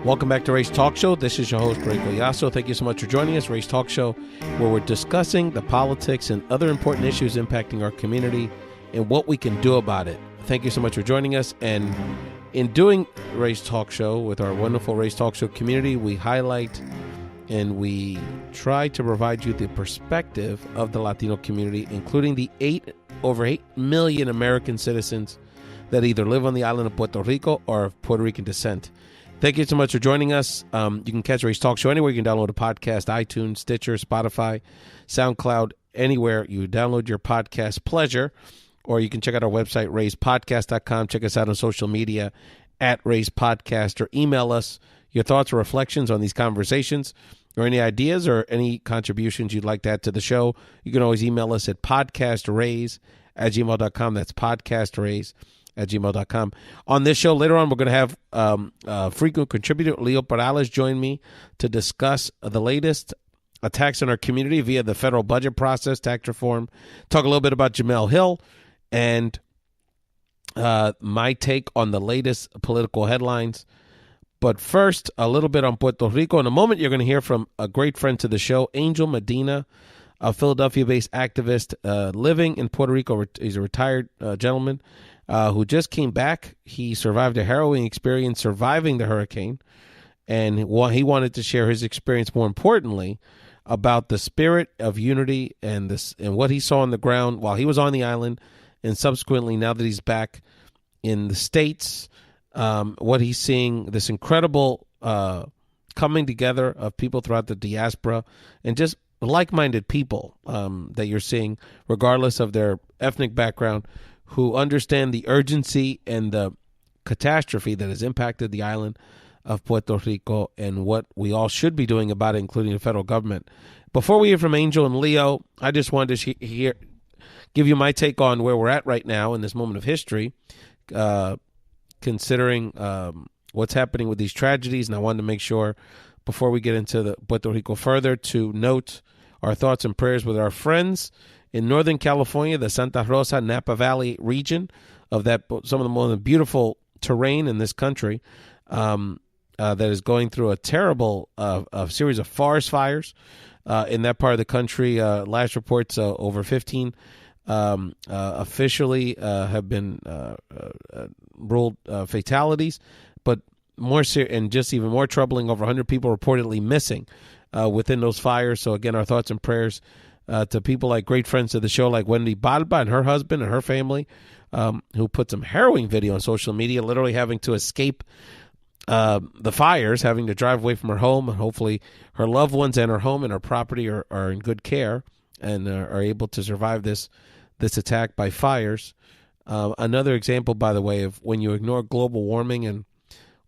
Welcome back to Ray's Talk Show. This is your host, Ray Collazo. Thank you so much for joining us. Ray's Talk Show, where we're discussing the politics and other important issues impacting our community and what we can do about it. Thank you so much for joining us. And in doing Ray's Talk Show with our wonderful Ray's Talk Show community, we highlight and we try to provide you the perspective of the Latino community, including the over 8 million American citizens that either live on the island of Puerto Rico or of Puerto Rican descent. Thank you so much for joining us. You can catch Ray's Talk Show anywhere. You can download a podcast, iTunes, Stitcher, Spotify, SoundCloud, anywhere you download your podcast pleasure. Or you can check out our website, rayspodcast.com. Check us out on social media at Ray's Podcast, or email us your thoughts or reflections on these conversations, or any ideas or any contributions you'd like to add to the show. You can always email us at podcastrays@gmail.com. That's podcastrays@gmail.com. On this show, later on, we're going to have frequent contributor Leo Perales join me to discuss the latest attacks on our community via the federal budget process, tax reform, talk a little bit about Jamel Hill, and my take on the latest political headlines. But first, a little bit on Puerto Rico. In a moment, you're going to hear from a great friend to the show, Angel Medina, a Philadelphia-based activist living in Puerto Rico. He's a retired gentleman who just came back. He survived a harrowing experience surviving the hurricane, and he wanted to share his experience, more importantly, about the spirit of unity and what he saw on the ground while he was on the island, and subsequently, now that he's back in the States, what he's seeing, this incredible coming together of people throughout the diaspora and just like-minded people that you're seeing, regardless of their ethnic background, who understand the urgency and the catastrophe that has impacted the island of Puerto Rico and what we all should be doing about it, including the federal government. Before we hear from Angel and Leo, I just wanted to give you my take on where we're at right now in this moment of history, considering what's happening with these tragedies. And I wanted to make sure, before we get into the Puerto Rico further, to note our thoughts and prayers with our friends in Northern California, the Santa Rosa, Napa Valley region of that, some of the most beautiful terrain in this country, that is going through a terrible series of forest fires in that part of the country. Last reports, over 15 officially have been ruled fatalities, but and just even more troubling, over 100 people reportedly missing within those fires. So again, our thoughts and prayers to people like great friends of the show, like Wendy Balba and her husband and her family, who put some harrowing video on social media, literally having to escape the fires, having to drive away from her home. And hopefully her loved ones and her home and her property are in good care and are able to survive this attack by fires. Another example, by the way, of when you ignore global warming and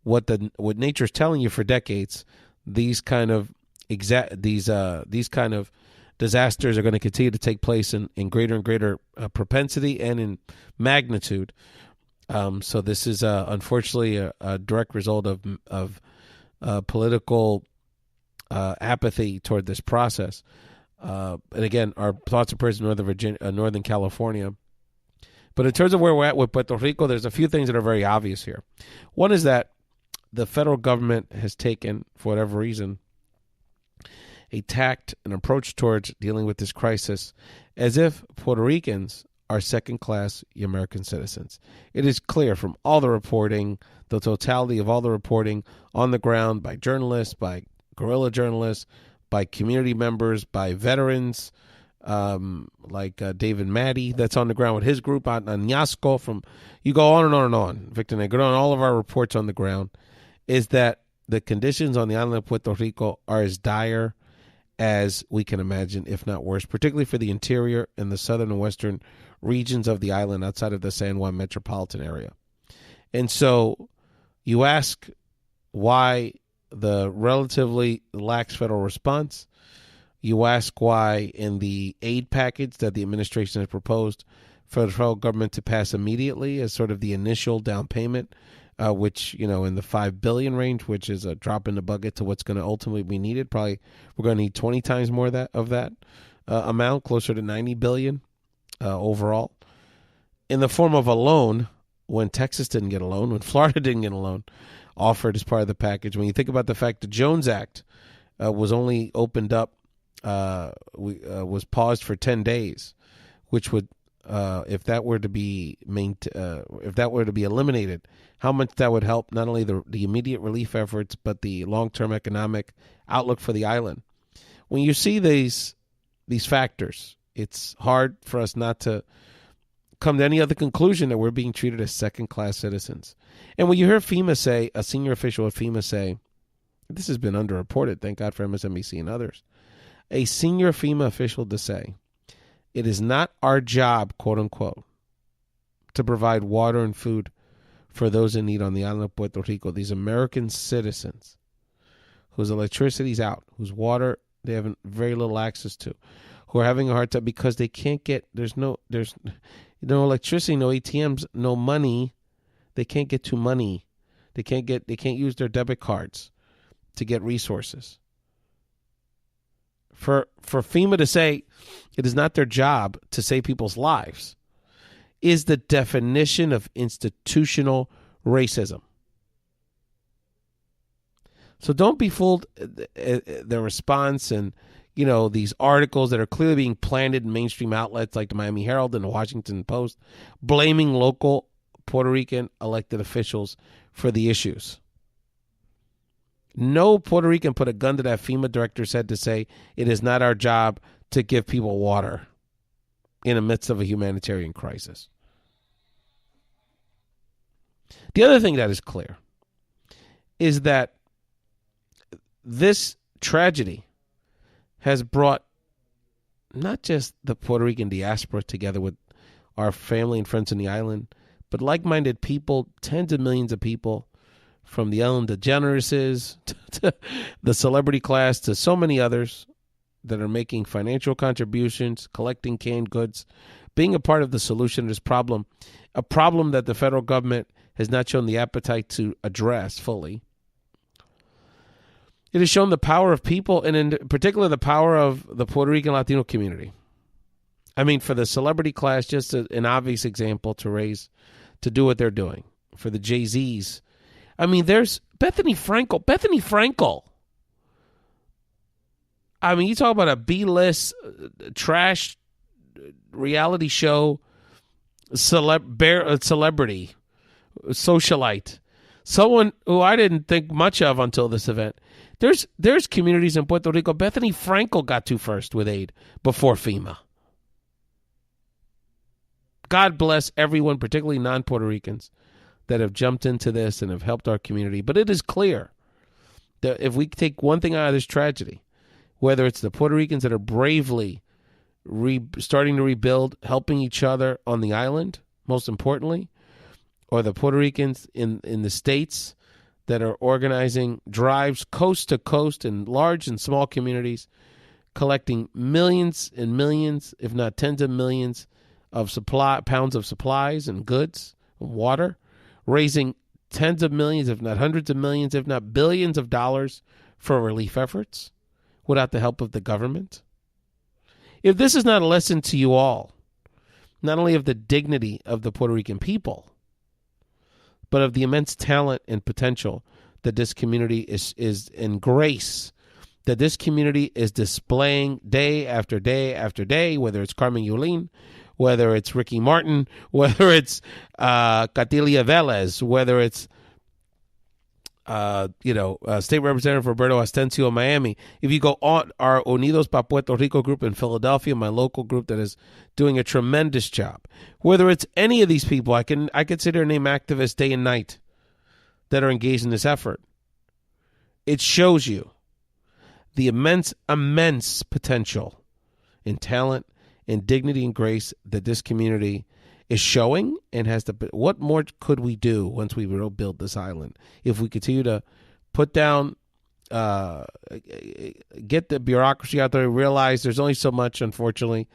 what nature's telling you for decades, these kind of disasters are going to continue to take place in greater and greater propensity and in magnitude. So this is unfortunately a direct result of political apathy toward this process. And again, our thoughts and prayers in Northern California. But in terms of where we're at with Puerto Rico, there's a few things that are very obvious here. One is that the federal government has taken, for whatever reason, an approach towards dealing with this crisis as if Puerto Ricans are second-class American citizens. It is clear from all the reporting, the totality of all the reporting on the ground by journalists, by guerrilla journalists, by community members, by veterans, like David Maddy, that's on the ground with his group out in Añasco. You go on and on and on, Victor Negron, all of our reports on the ground, is that the conditions on the island of Puerto Rico are as dire as we can imagine, if not worse, particularly for the interior and the southern and western regions of the island outside of the San Juan metropolitan area. And so you ask why the relatively lax federal response. You ask why in the aid package that the administration has proposed for the federal government to pass immediately as sort of the initial down payment, which, in the $5 billion range, which is a drop in the bucket to what's going to ultimately be needed. Probably we're going to need 20 times more of that amount, closer to $90 billion overall, in the form of a loan when Texas didn't get a loan, when Florida didn't get a loan. offered as part of the package. When you think about the fact the Jones Act was only opened up, was paused for 10 days, which would, if that were to be eliminated, how much that would help not only the immediate relief efforts, but the long-term economic outlook for the island. When you see these factors, it's hard for us not to come to any other conclusion that we're being treated as second-class citizens. And when you hear FEMA say, a senior official at FEMA say, this has been underreported, thank God for MSNBC and others, a senior FEMA official to say, it is not our job, quote unquote, to provide water and food for those in need on the island of Puerto Rico, these American citizens whose electricity's out, whose water they have very little access to, who are having a hard time because they can't get, there's no electricity, no ATMs, no money. They can't get to money. They can't use their debit cards to get resources. For FEMA to say it is not their job to save people's lives is the definition of institutional racism. So don't be fooled. The response and, these articles that are clearly being planted in mainstream outlets like the Miami Herald and the Washington Post, blaming local Puerto Rican elected officials for the issues. No Puerto Rican put a gun to that FEMA director's head to say it is not our job to give people water in the midst of a humanitarian crisis. The other thing that is clear is that this tragedy has brought not just the Puerto Rican diaspora together with our family and friends in the island, but like-minded people, tens of millions of people, from the Ellen DeGenereses to the celebrity class to so many others that are making financial contributions, collecting canned goods, being a part of the solution to this problem, a problem that the federal government has not shown the appetite to address fully. It has shown the power of people, and in particular the power of the Puerto Rican Latino community. I mean, for the celebrity class, just an obvious example to do what they're doing. For the Jay-Z's, I mean, there's Bethany Frankel. I mean, you talk about a B-list trash reality show celebrity, socialite, someone who I didn't think much of until this event. There's communities in Puerto Rico Bethany Frankel got to first with aid before FEMA. God bless everyone, particularly non-Puerto Ricans, that have jumped into this and have helped our community. But it is clear that if we take one thing out of this tragedy, whether it's the Puerto Ricans that are bravely starting to rebuild, helping each other on the island, most importantly, or the Puerto Ricans in the states that are organizing drives coast to coast in large and small communities, collecting millions and millions, if not tens of millions, of pounds of supplies and goods and water, raising tens of millions, if not hundreds of millions, if not billions of dollars for relief efforts without the help of the government. If this is not a lesson to you all, not only of the dignity of the Puerto Rican people, but of the immense talent and potential that this community is in grace, that this community is displaying day after day after day, whether it's Carmen Yulín, whether it's Ricky Martin, whether it's Catilia Velez, whether it's State Representative Roberto Astencio in Miami. If you go on our Unidos pa Puerto Rico group in Philadelphia, my local group that is doing a tremendous job. Whether it's any of these people, I could sit here and name activists day and night that are engaged in this effort. It shows you the immense potential in talent and dignity and grace that this community is showing and has to. What more could we do once we rebuild this island? If we continue to put down, get the bureaucracy out there, realize there's only so much, unfortunately,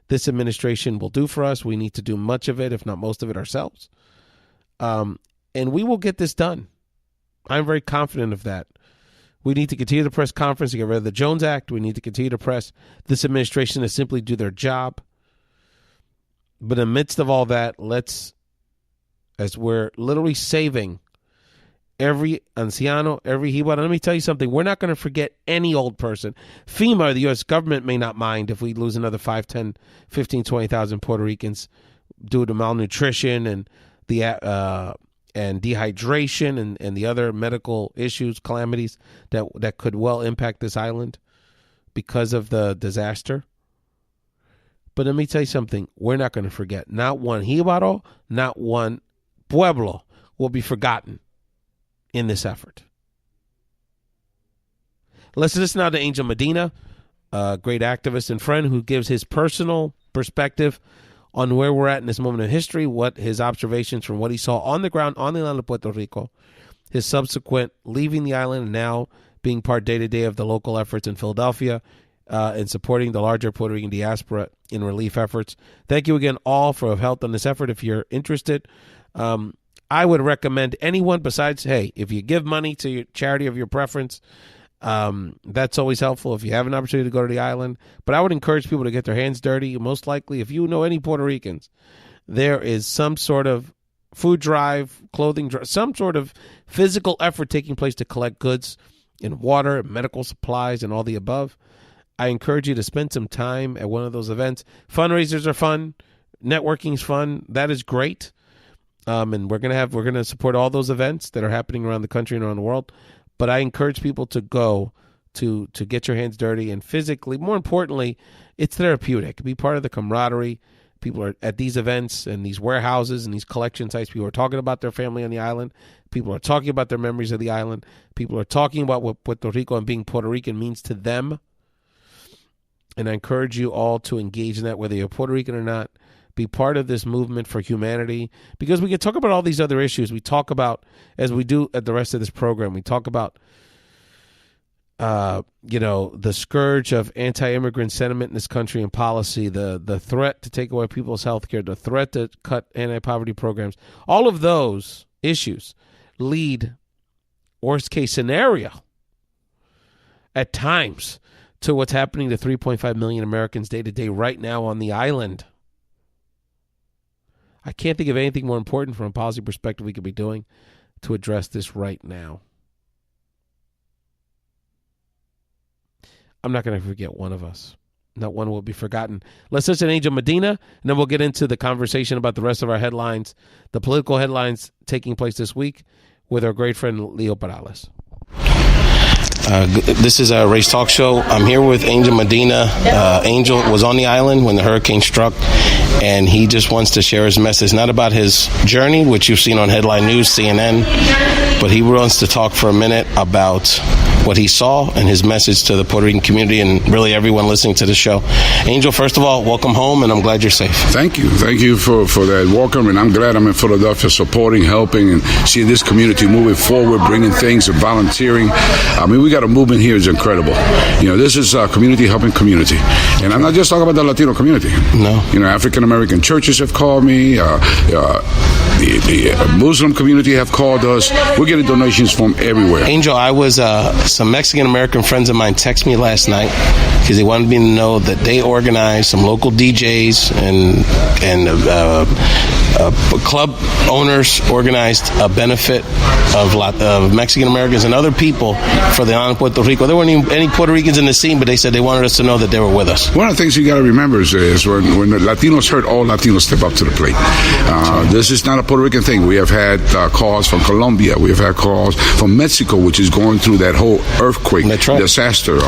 this administration will do for us. We need to do much of it, if not most of it, ourselves. And we will get this done. I'm very confident of that. We need to continue the press conference to get rid of the Jones Act. We need to continue to press this administration to simply do their job. But in the midst of all that, as we're literally saving every anciano, every jibar. Let me tell you something. We're not going to forget any old person. FEMA, the U.S. government, may not mind if we lose another 5, 10, 15, 20,000 Puerto Ricans due to malnutrition and the and dehydration and the other medical issues, calamities that could well impact this island because of the disaster. But let me tell you something. We're not going to forget. Not one jibaro, not one pueblo will be forgotten in this effort. Let's listen now to Angel Medina, a great activist and friend who gives his personal perspective on where we're at in this moment of history, what his observations from what he saw on the ground on the island of Puerto Rico, his subsequent leaving the island and now being part day-to-day of the local efforts in Philadelphia and supporting the larger Puerto Rican diaspora in relief efforts. Thank you again all for help on this effort. If you're interested, I would recommend anyone besides, hey, if you give money to your charity of your preference, that's always helpful if you have an opportunity to go to the island. But I would encourage people to get their hands dirty. Most likely, if you know any Puerto Ricans, there is some sort of food drive, clothing drive, some sort of physical effort taking place to collect goods and water, medical supplies, and all the above. I encourage you to spend some time at one of those events. Fundraisers are fun. Networking is fun. That is great. And we're gonna support all those events that are happening around the country and around the world. But I encourage people to go to get your hands dirty and physically. More importantly, it's therapeutic. Be part of the camaraderie. People are at these events and these warehouses and these collection sites. People are talking about their family on the island. People are talking about their memories of the island. People are talking about what Puerto Rico and being Puerto Rican means to them. And I encourage you all to engage in that, whether you're Puerto Rican or not. Be part of this movement for humanity, because we can talk about all these other issues. We talk about, as we do at the rest of this program, we talk about, the scourge of anti-immigrant sentiment in this country and policy, the threat to take away people's health care, the threat to cut anti-poverty programs. All of those issues lead, worst case scenario, at times, to what's happening to 3.5 million Americans day to day right now on the island. I can't think of anything more important from a policy perspective we could be doing to address this right now. I'm not going to forget one of us. Not one will be forgotten. Let's listen to Angel Medina, and then we'll get into the conversation about the rest of our headlines, the political headlines taking place this week with our great friend Leo Perales. This is a Ray's Talk Show. I'm here with Angel Medina. Angel was on the island when the hurricane struck, and he just wants to share his message, not about his journey, which you've seen on Headline News, CNN, but he wants to talk for a minute about what he saw and his message to the Puerto Rican community and really everyone listening to the show. Angel, first of all, welcome home, and I'm glad you're safe. Thank you. Thank you for that welcome, and I'm glad I'm in Philadelphia supporting, helping, and seeing this community moving forward, bringing things and volunteering. I mean, we got a movement here is incredible. This is community helping community. And I'm not just talking about the Latino community. No. African American churches have called me. The Muslim community have called us. We're getting donations from everywhere. Angel, I was some Mexican American friends of mine text me last night because they wanted me to know that they organized, some local DJs and club owners organized a benefit of Mexican Americans and other people for the island of Puerto Rico. There weren't even any Puerto Ricans in the scene, but they said they wanted us to know that they were with us. One of the things you got to remember is when the Latinos hurt, all Latinos step up to the plate. This is not a Puerto Rican thing. We have had calls from Colombia. We have had calls from Mexico, which is going through that whole earthquake disaster.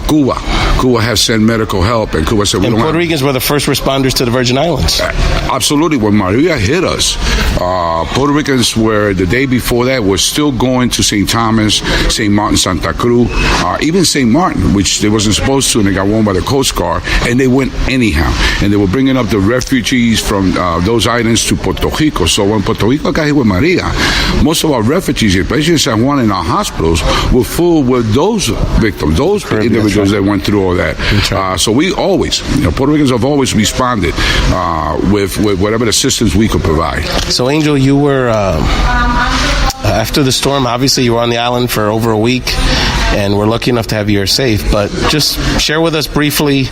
Cuba has sent medical help, and Cuba said Puerto Ricans were the first responders to the Virgin Islands. Absolutely. When Maria hit us, Puerto Ricans were, the day before that, were still going to St. Thomas, St. Martin, Santa Cruz, even St. Martin, which they wasn't supposed to, and they got warned by the Coast Guard, and they went anyhow. And they were bringing up the refugees from those islands to Puerto Rico. So when Puerto Rico got hit with Maria, most of our refugees, especially in San Juan, in our hospitals, were full with those victims, those individuals that went through all that. So we always, Puerto Ricans have always responded with whatever assistance we could provide. So, Angel, you were after the storm, obviously you were on the island for over a week, and we're lucky enough to have you here safe. But just share with us briefly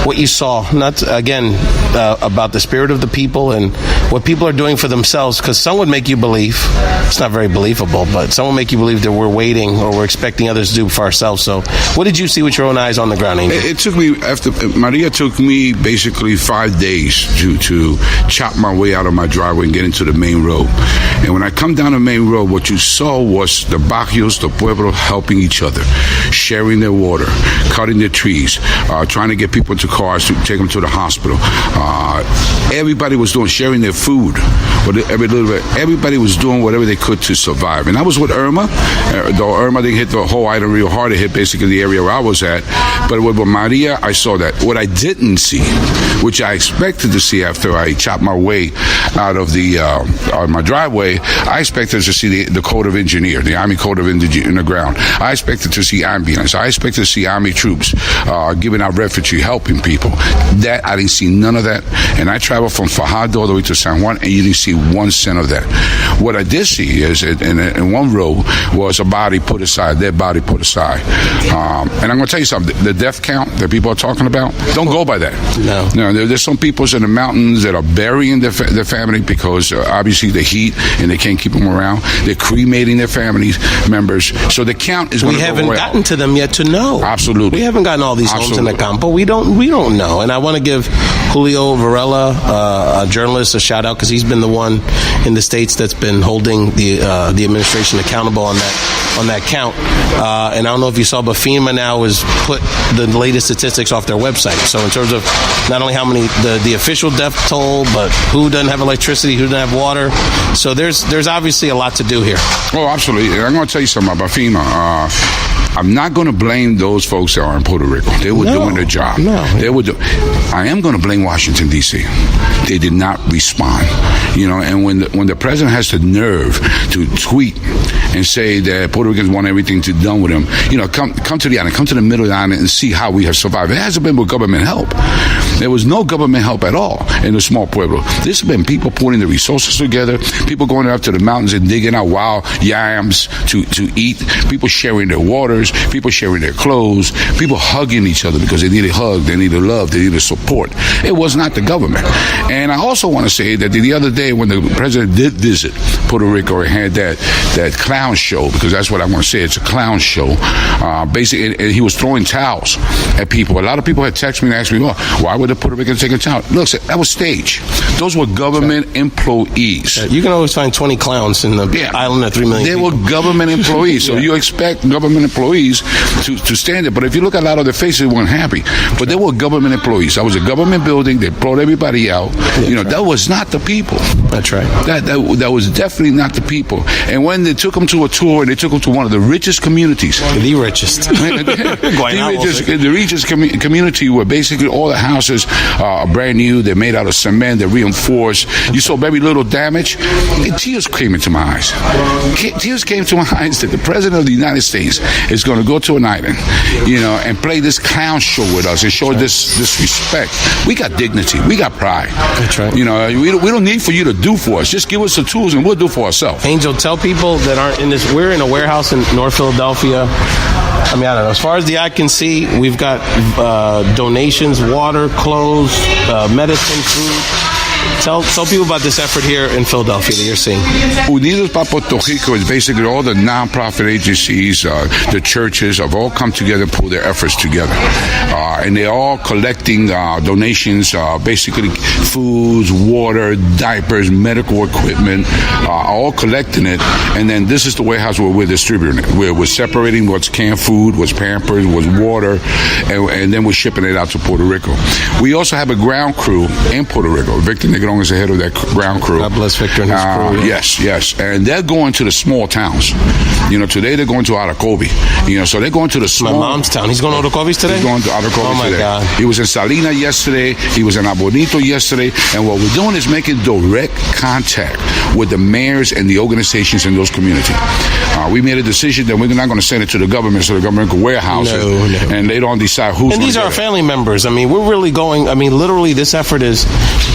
what you saw, not again about the spirit of the people and what people are doing for themselves, because some would make you believe, it's not very believable, but some will make you believe that we're waiting or we're expecting others to do for ourselves. So what did you see with your own eyes on the ground, Angel? It took me, after Maria took me basically 5 days to chop my way out of my driveway and get into the main road. And when I come down the main road, what you saw was the barrios, the pueblo helping each other, sharing their water, cutting their trees, trying to get people into cars to take them to the hospital. Everybody was sharing their food. Every little bit, everybody was doing whatever they could to survive. And I was with Irma. Though Irma didn't hit the whole island real hard, it hit basically the area where I was at. But with Maria, I saw that. What I didn't see, which I expected to see after I chopped my way out of my driveway, I expected to see the Code of Engineer, the Army Code of Engineer in the ground. I expected to see ambulance. I expected to see Army troops giving out refugee, helping people. That I didn't see none of that. And I traveled from Fajardo all the way to San Juan, and you didn't see 1 cent of that. What I did see is in one row was a body put aside, dead body put aside. And I'm going to tell you something. The death count that people are talking about, don't go by that. No, there's some people in the mountains that are burying their family because obviously the heat and they can't keep them around. They're cremating their family members. So the count is going to go We haven't gotten to them yet to know. Absolutely. We haven't gotten all these homes in the campo. We don't know. And I want to give Julio Varela, a journalist, a shout out because he's been the one in the States that's been holding the administration accountable on that count. And I don't know if you saw, but FEMA now has put the latest statistics off their website. So in terms of not only how many the official death toll, but who doesn't have electricity, who doesn't have water. So there's obviously a lot to do here. Oh, absolutely. And I'm going to tell you something about FEMA. I'm not going to blame those folks that are in Puerto Rico. They were doing their job. I am going to blame Washington, D.C. They did not respond. And when the president has the nerve to tweet and say that Puerto Ricans want everything done with them, come to the island, come to the middle of the island and see how we have survived. It hasn't been with government help. There was no government help at all in the small pueblo. This has been people putting the resources together, people going up to the mountains and digging out wild yams to eat, people sharing their waters, people sharing their clothes, people hugging each other because they needed hug, they needed love, they needed support. It was not the government. And I also want to say that the other day when the president did visit Puerto Rico and had that clown show, because that's what I want to say, it's a clown show, basically, and he was throwing towels at people. A lot of people had texted me and asked me, well, why would the Puerto Ricans take a towel? Look, that was staged. Those were government employees. You can always find 20 clowns in the island of 3 million They people. were government employees, so you expect government employees to stand there. But if you look at a lot of their faces, they weren't happy. But they were government employees. That was a government building. They brought everybody out. That was not the people. That's right. That was definitely not the people. And when they took them to a tour, and they took them to one of the richest communities. The richest. the richest community where basically all the houses are brand new. They're made out of cement. They're reinforced. You saw very little damage. And tears came into my eyes. Tears came to my eyes that the president of the United States is going to go to an island, and play this clown show with us and show this respect. We got dignity. We got pride. That's right. We don't need for you to do for us. Just give us the tools and we'll do for ourselves. Angel, tell people that aren't in this. We're in a warehouse in North Philadelphia. I don't know. As far as the eye can see, we've got donations, water, clothes, medicine, food. Tell people about this effort here in Philadelphia that you're seeing. Unidos para Puerto Rico is basically all the nonprofit agencies, the churches have all come together and pulled their efforts together. And they're all collecting donations, basically foods, water, diapers, medical equipment, all collecting it. And then this is the warehouse where we're distributing it. We're separating what's canned food, what's Pampers, what's water, and then we're shipping it out to Puerto Rico. We also have a ground crew in Puerto Rico. Victor Negron is the head of that ground crew. God bless Victor and his crew. Yes. And they're going to the small towns. Today they're going to Aracovi. So they're going to the small... My mom's town. He's going to Aracovis today? He's going to Aracovis today. Oh, my God. He was in Salina yesterday. He was in Abonito yesterday. And what we're doing is making direct contact with the mayors and the organizations in those communities. We made a decision that we're not going to send it to the government so the government can warehouse it. And they don't decide who's going to And these are our family members. We're really going... literally, this effort is...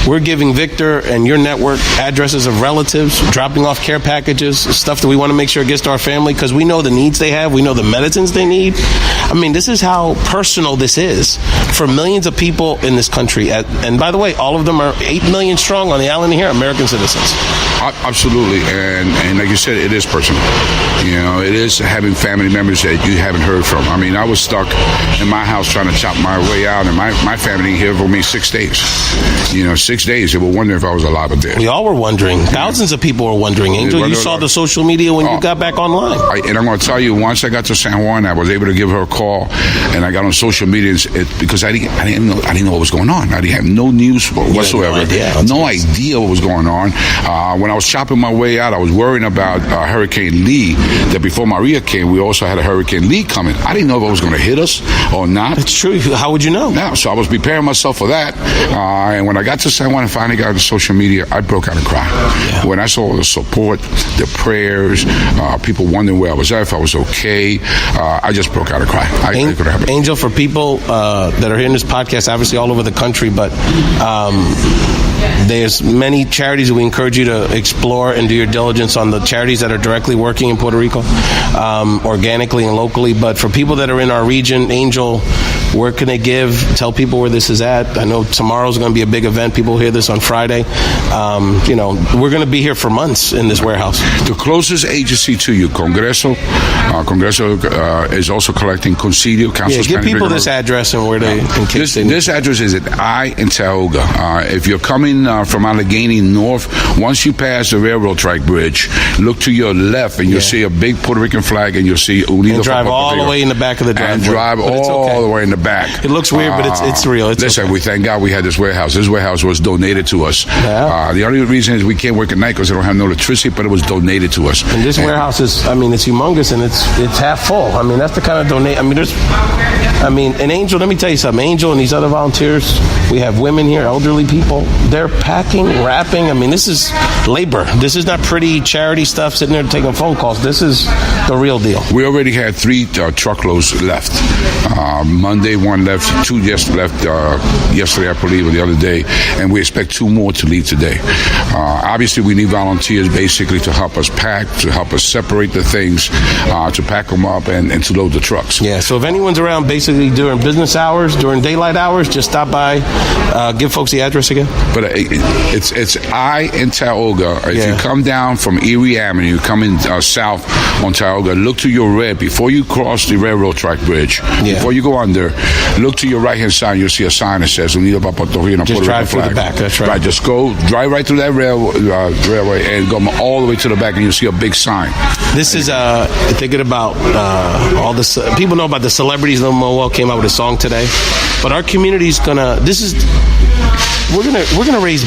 We're giving Victor and your network addresses of relatives, dropping off care packages, stuff that we want to make sure gets to our family because we know the needs they have. We know the medicines they need. I mean, this is how personal this is for millions of people in this country. And by the way, all of them are 8 million strong on the island here, American citizens. Absolutely. And like you said, it is personal. You know, it is having family members that you haven't heard from. I mean, I was stuck in my house trying to chop my way out, and my family here for me 6 days. You know, 6 days. They were wondering if I was alive or dead. We all were wondering. Thousands of people were wondering. Angel, you saw the social media when you got back online. And I'm going to tell you, once I got to San Juan, I was able to give her a call, and I got on social media because I didn't know what was going on. I didn't have no news whatsoever. No idea what was going on. When I was chopping my way out, I was worrying about Hurricane Lee. That before Maria came, we also had a Hurricane Lee coming. I didn't know if it was going to hit us or not. That's true. How would you know? Yeah, so I was preparing myself for that. And when I got to San Juan and finally got on social media, I broke out and cried. Yeah. When I saw the support, the prayers, people wondering where I was at, if I was okay, I just broke out and cried. Angel, for people that are hearing this podcast, obviously all over the country, but there's many charities we encourage you to explore and do your diligence on the charities that are directly working in Puerto Rico, organically and locally. But for people that are in our region, Angel, where can they give? Tell people where this is at. I know tomorrow's going to be a big event. People hear this on Friday. You know, we're going to be here for months in this warehouse. The closest agency to you, Congressional is also collecting Concilio. Yeah, give people this address and where they. This address is at I in Tioga. If you're coming from Allegheny North, once you pass the railroad track bridge, look to your left and you'll see a big Puerto Rican flag, and you'll see Unidos. And drive all the way in the back of the driveway. And drive all the way in the back. It looks weird, but it's real. Listen, we thank God we had this warehouse. This warehouse was donated to us. Yeah. The only reason is we can't work at night because they don't have no electricity, but it was donated to us. And this warehouse is, I mean, it's humongous and it's half full. I mean, that's the kind of donate. And Angel, let me tell you something. Angel and these other volunteers, we have women here, elderly people. They're packing, wrapping. I mean, this is labor. This is not pretty charity stuff sitting there taking phone calls. This is the real deal. We already had 3 truckloads left. Monday, 1 left, 2 just left yesterday, I believe, or the other day, and we expect 2 more to leave today. Obviously, we need volunteers basically to help us pack, to help us separate the things, to pack them up and to load the trucks. Yeah, so if anyone's around basically during business hours, during daylight hours, just stop by, give folks the address again. But it's I in Tioga. If you come down from Erie Avenue, coming south on Tioga, look to your right before you cross the railroad track bridge. Before you go under, look to your right-hand side, you'll see a sign that says Unidos para Puerto Rico. Just drive through the back, that's right. Just drive right through that railway and go all the way to the back, and you'll see a big sign. This is thinking about all this. People know about the celebrities. Lil Moel came out with a song today, but our community's gonna. We're gonna raise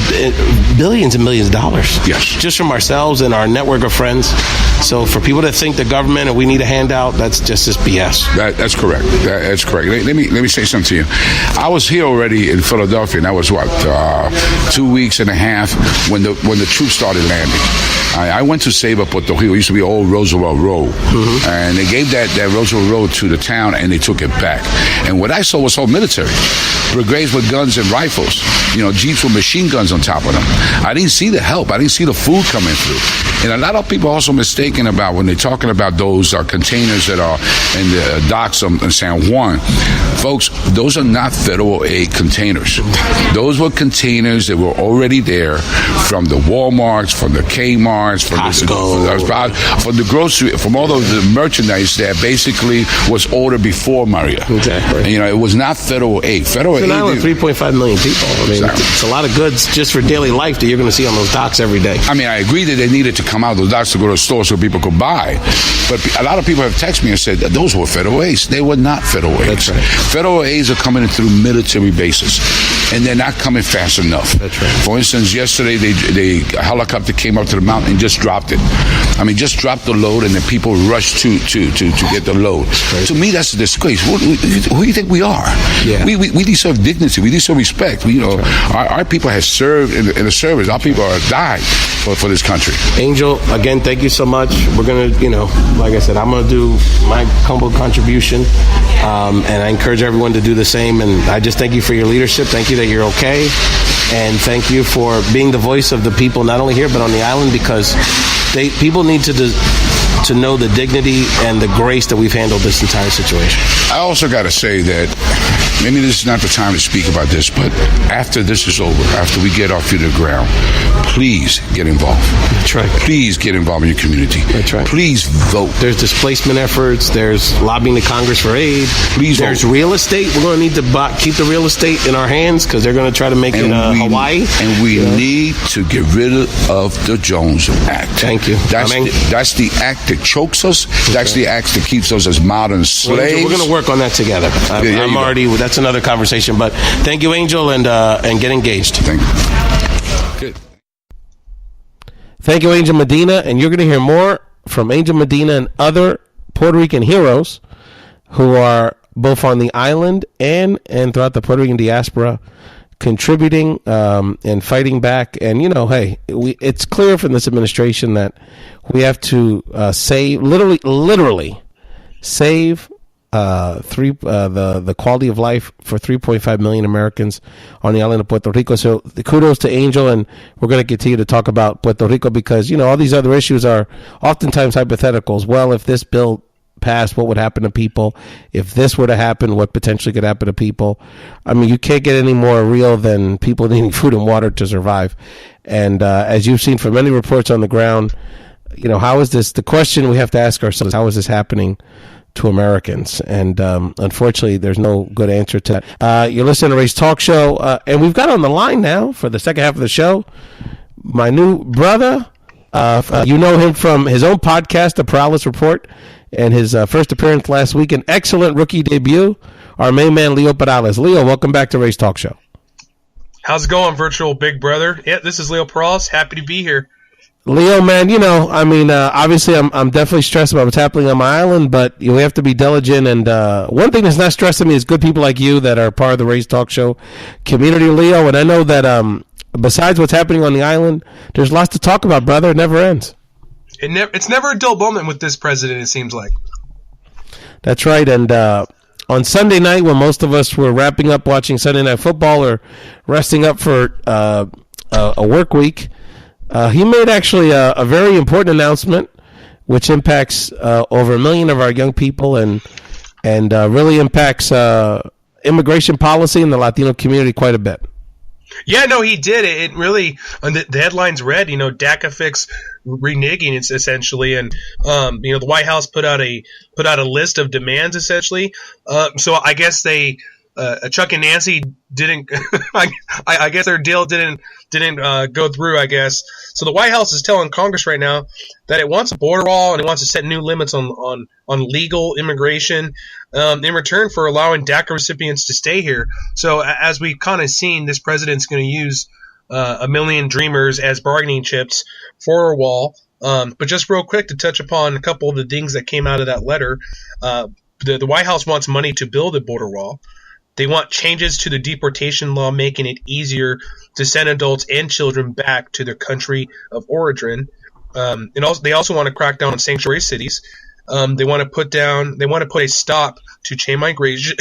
billions and millions of dollars. Yes, just from ourselves and our network of friends. So for people that think the government and we need a handout, that's just this BS. That's correct. That's correct. Let me say something to you. I was here already in Philadelphia, and that was 2 weeks and a half when the troops started landing. I went to Save Puerto Rico. It used to be old Roosevelt Road, and they gave that Roosevelt Road to the town, and they took it back. And what I saw was all military. Brigades with guns and rifles, Jeeps with machine guns on top of them. I didn't see the help. I didn't see the food coming through. And a lot of people are also mistaken about when they're talking about those containers that are in the docks in San Juan. Folks, those are not federal aid containers. Those were containers that were already there from the Walmarts, from the Kmarts, from the grocery, from all of the merchandise that basically was ordered before Maria. Exactly. And, it was not federal aid. Federal aid. Now with 3.5 million people. I mean, it's a lot of goods just for daily life that you're going to see on those docks every day. I mean, I agree that they needed to come out of those docks to go to the store so people could buy. But a lot of people have texted me and said that those were federal aids. They were not federal aids. That's right. Federal aids are coming in through military bases, and they're not coming fast enough. That's right. For instance, yesterday a helicopter came up to the mountain and just dropped it. I mean, just dropped the load, and then people rushed to get the load. To me, that's a disgrace. Who do you think we are? Yeah. We deserve dignity. We deserve respect. Our people have served in the service. Our people have died for this country. Angel, again, thank you so much. We're going to, like I said, I'm going to do my humble contribution, and I encourage everyone to do the same. And I just thank you for your leadership. Thank you that you're okay. And thank you for being the voice of the people, not only here, but on the island, because people need to know the dignity and the grace that we've handled this entire situation. I also got to say that maybe this is not the time to speak about this, but after this is over, after we get our feet to the ground, please get involved. That's right. Please get involved in your community. That's right. Please vote. There's displacement efforts. There's lobbying the Congress for aid. Please vote. There's real estate. We're going to need to keep the real estate in our hands because they're going to try to make it Hawaii. And we need to get rid of the Jones Act. Thank you. That's the act that chokes us. Okay. That's the act that keeps us as modern slaves. Well, Angel, we're going to work on that together. I'm already. That's another conversation. But thank you, Angel, and get engaged. Thank you. Good. Thank you, Angel Medina, and you're going to hear more from Angel Medina and other Puerto Rican heroes who are both on the island and throughout the Puerto Rican diaspora, contributing and fighting back. And hey, it's clear from this administration that we have to literally save the quality of life for 3.5 million Americans on the island of Puerto Rico. So the kudos to Angel, and we're going to continue to talk about Puerto Rico because all these other issues are oftentimes hypotheticals. Well, if this bill passed, what would happen to people? If this were to happen, what potentially could happen to people? I mean, you can't get any more real than people needing food and water to survive. And as you've seen from many reports on the ground, how is this? The question we have to ask ourselves: how is this happening to Americans? And unfortunately, there's no good answer to that. You're listening to Ray's Talk Show, and we've got on the line now for the second half of the show my new brother. You know him from his own podcast, The Perales Report, and his first appearance last week, an excellent rookie debut, our main man, Leo Perales. Leo, welcome back to Ray's Talk Show. How's it going, virtual big brother? Yeah, this is Leo Perales. Happy to be here. Leo, man, obviously I'm definitely stressed about what's happening on my island, but we have to be diligent. And one thing that's not stressing me is good people like you that are part of the Ray's Talk Show community, Leo. And I know that besides what's happening on the island, there's lots to talk about, brother. It never ends. It's never a dull moment with this president, it seems like. That's right. And on Sunday night, when most of us were wrapping up watching Sunday Night Football or resting up for a work week, he made actually a very important announcement, which impacts over 1 million of our young people and really impacts immigration policy in the Latino community quite a bit. Yeah, no, he did. It really, the headlines read, DACA fix reneging, it's essentially, and the White House put out a list of demands essentially. So I guess they. Chuck and Nancy didn't. I guess their deal didn't go through. I guess so. The White House is telling Congress right now that it wants a border wall and it wants to set new limits on legal immigration in return for allowing DACA recipients to stay here. So as we've kind of seen, this president's going to use 1 million dreamers as bargaining chips for a wall. But just real quick to touch upon a couple of the things that came out of that letter, the White House wants money to build a border wall. They want changes to the deportation law, making it easier to send adults and children back to their country of origin. They also want to crack down on sanctuary cities. They want to put a stop to chain migration.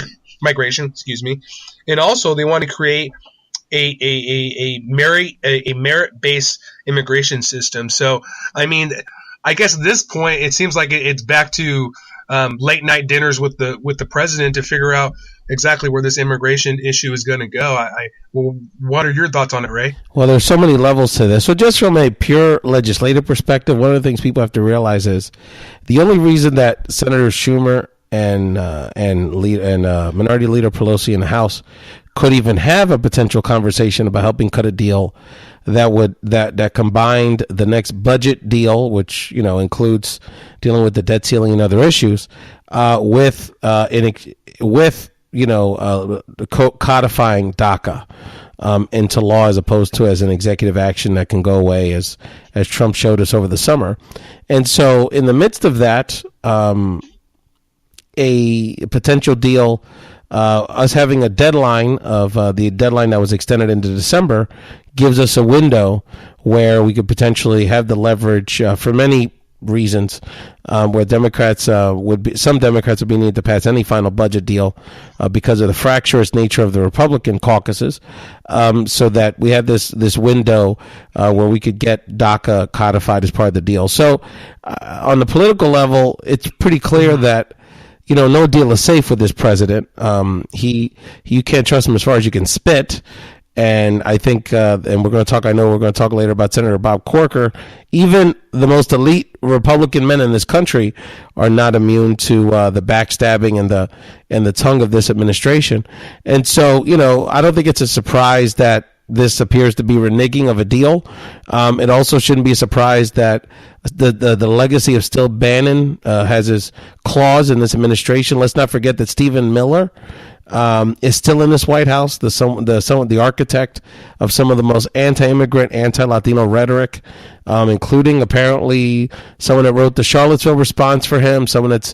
Excuse me, and also they want to create a merit-based immigration system. So, I mean, I guess at this point it seems like it's back to late night dinners with the president to figure out exactly where this immigration issue is going to go. Well, what are your thoughts on it, Ray? Well, there's so many levels to this. So just from a pure legislative perspective, one of the things people have to realize is the only reason that Senator Schumer and Minority Leader Pelosi in the House could even have a potential conversation about helping cut a deal that combined the next budget deal, which includes dealing with the debt ceiling and other issues, with codifying DACA into law as opposed to as an executive action that can go away as Trump showed us over the summer. And so in the midst of that, a potential deal, us having a deadline of the deadline that was extended into December gives us a window where we could potentially have the leverage for many reasons, where some Democrats would be needed to pass any final budget deal because of the fractious nature of the Republican caucuses, so that we have this window where we could get DACA codified as part of the deal. So on the political level, it's pretty clear that no deal is safe with this president. You can't trust him as far as you can spit. And I think, and we're going to talk later about Senator Bob Corker. Even the most elite Republican men in this country are not immune to the backstabbing and the tongue of this administration. And so, I don't think it's a surprise that this appears to be reneging of a deal. It also shouldn't be a surprise that the legacy of Steve Bannon has his claws in this administration. Let's not forget that Stephen Miller is still in this White House, the architect of some of the most anti-immigrant, anti-Latino rhetoric, including apparently someone that wrote the Charlottesville response for him, someone that's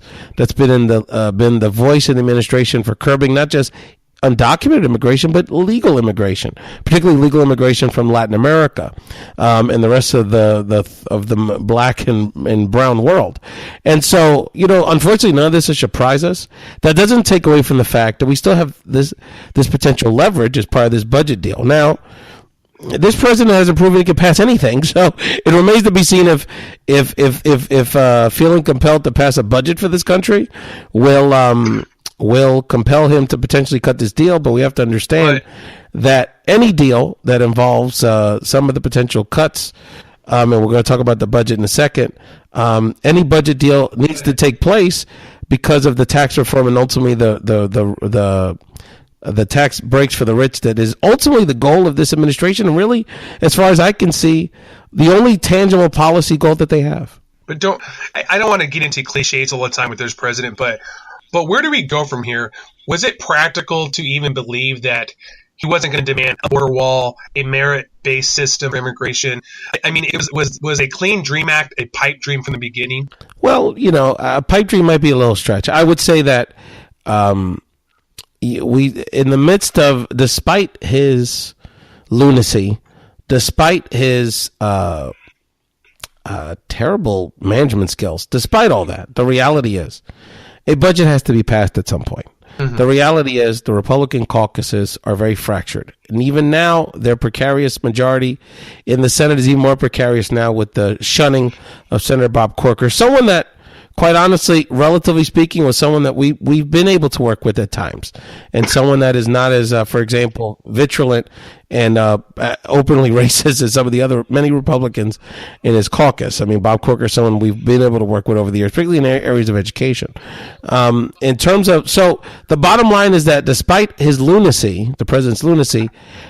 been been the voice in the administration for curbing not just undocumented immigration, but legal immigration, particularly legal immigration from Latin America, and the rest of the black and brown world. And so, unfortunately, none of this should surprise us. That doesn't take away from the fact that we still have this potential leverage as part of this budget deal. Now, this president hasn't proven he can pass anything, so it remains to be seen if feeling compelled to pass a budget for this country will compel him to potentially cut this deal. But we have to understand that any deal that involves some of the potential cuts, and we're going to talk about the budget in a second, any budget deal needs to take place because of the tax reform and ultimately the tax breaks for the rich that is ultimately the goal of this administration, and really, as far as I can see, the only tangible policy goal that they have. But I don't want to get into cliches all the time with this president, but where do we go from here? Was it practical to even believe that he wasn't going to demand a border wall, a merit-based system for immigration? I mean, was a Clean Dream Act a pipe dream from the beginning? Well, a pipe dream might be a little stretch. I would say that in the midst of, despite his lunacy, despite his terrible management skills, despite all that, the reality is a budget has to be passed at some point. Mm-hmm. The reality is the Republican caucuses are very fractured. And even now, their precarious majority in the Senate is even more precarious now with the shunning of Senator Bob Corker, someone that, quite honestly, relatively speaking, was someone that we've been able to work with at times, and someone that is not as, for example, vigilant and openly racist as some of the many Republicans in his caucus. I mean, Bob Corker is someone we've been able to work with over the years, particularly in areas of education. In terms of, so the bottom line is that despite his lunacy, the president's lunacy,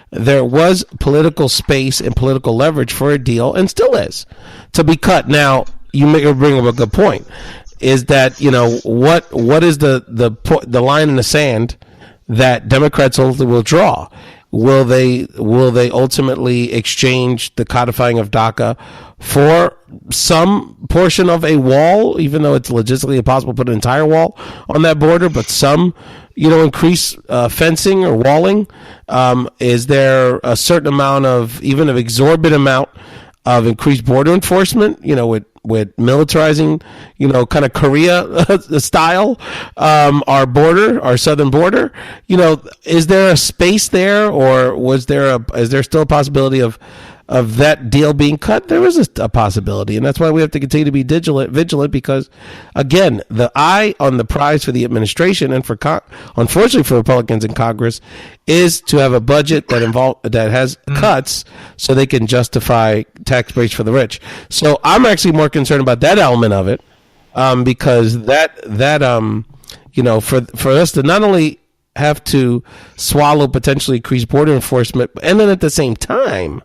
there was political space and political leverage for a deal, and still is, to be cut. Now, you bring up a good point, is that, what is the line in the sand that Democrats ultimately will draw? Will they ultimately exchange the codifying of DACA for some portion of a wall, even though it's logistically impossible to put an entire wall on that border, but some, increase fencing or walling? Is there a certain amount of, even an exorbitant amount of increased border enforcement, with militarizing, kind of Korea style, our southern border? Is there a space there, or is there still a possibility of that deal being cut? There is a possibility, and that's why we have to continue to be vigilant, because, again, the eye on the prize for the administration and unfortunately for Republicans in Congress is to have a budget that has cuts so they can justify tax breaks for the rich. So I'm actually more concerned about that element of it, because for us to not only have to swallow potentially increased border enforcement, and then at the same time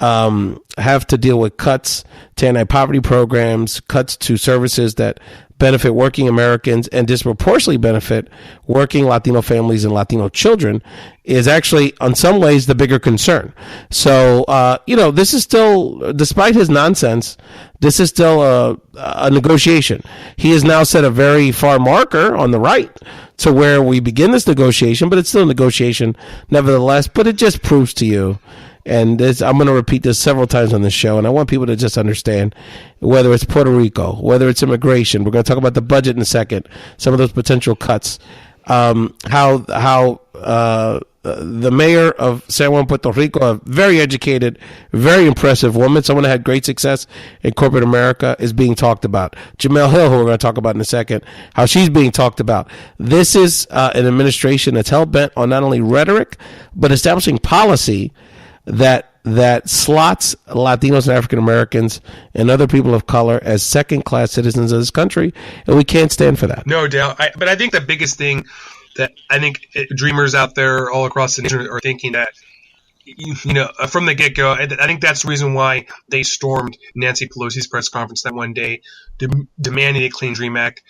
have to deal with cuts to anti-poverty programs, cuts to services that benefit working Americans and disproportionately benefit working Latino families and Latino children, is actually, in some ways, the bigger concern. So, this is still, despite his nonsense, this is still a negotiation. He has now set a very far marker on the right to where we begin this negotiation, but it's still a negotiation nevertheless. But it just proves to you, and I'm going to repeat this several times on the show, and I want people to just understand, whether it's Puerto Rico, whether it's immigration, we're going to talk about the budget in a second, some of those potential cuts, how the mayor of San Juan, Puerto Rico, a very educated, very impressive woman, someone that had great success in corporate America, is being talked about. Jamel Hill, who we're going to talk about in a second, how she's being talked about. This is an administration that's hell-bent on not only rhetoric, but establishing policy that slots Latinos and African Americans and other people of color as second-class citizens of this country, and we can't stand for that. No doubt. But I think the biggest thing that I think dreamers out there all across the nation are thinking that, from the get-go, I think that's the reason why they stormed Nancy Pelosi's press conference that one day, demanding a Clean Dream Act.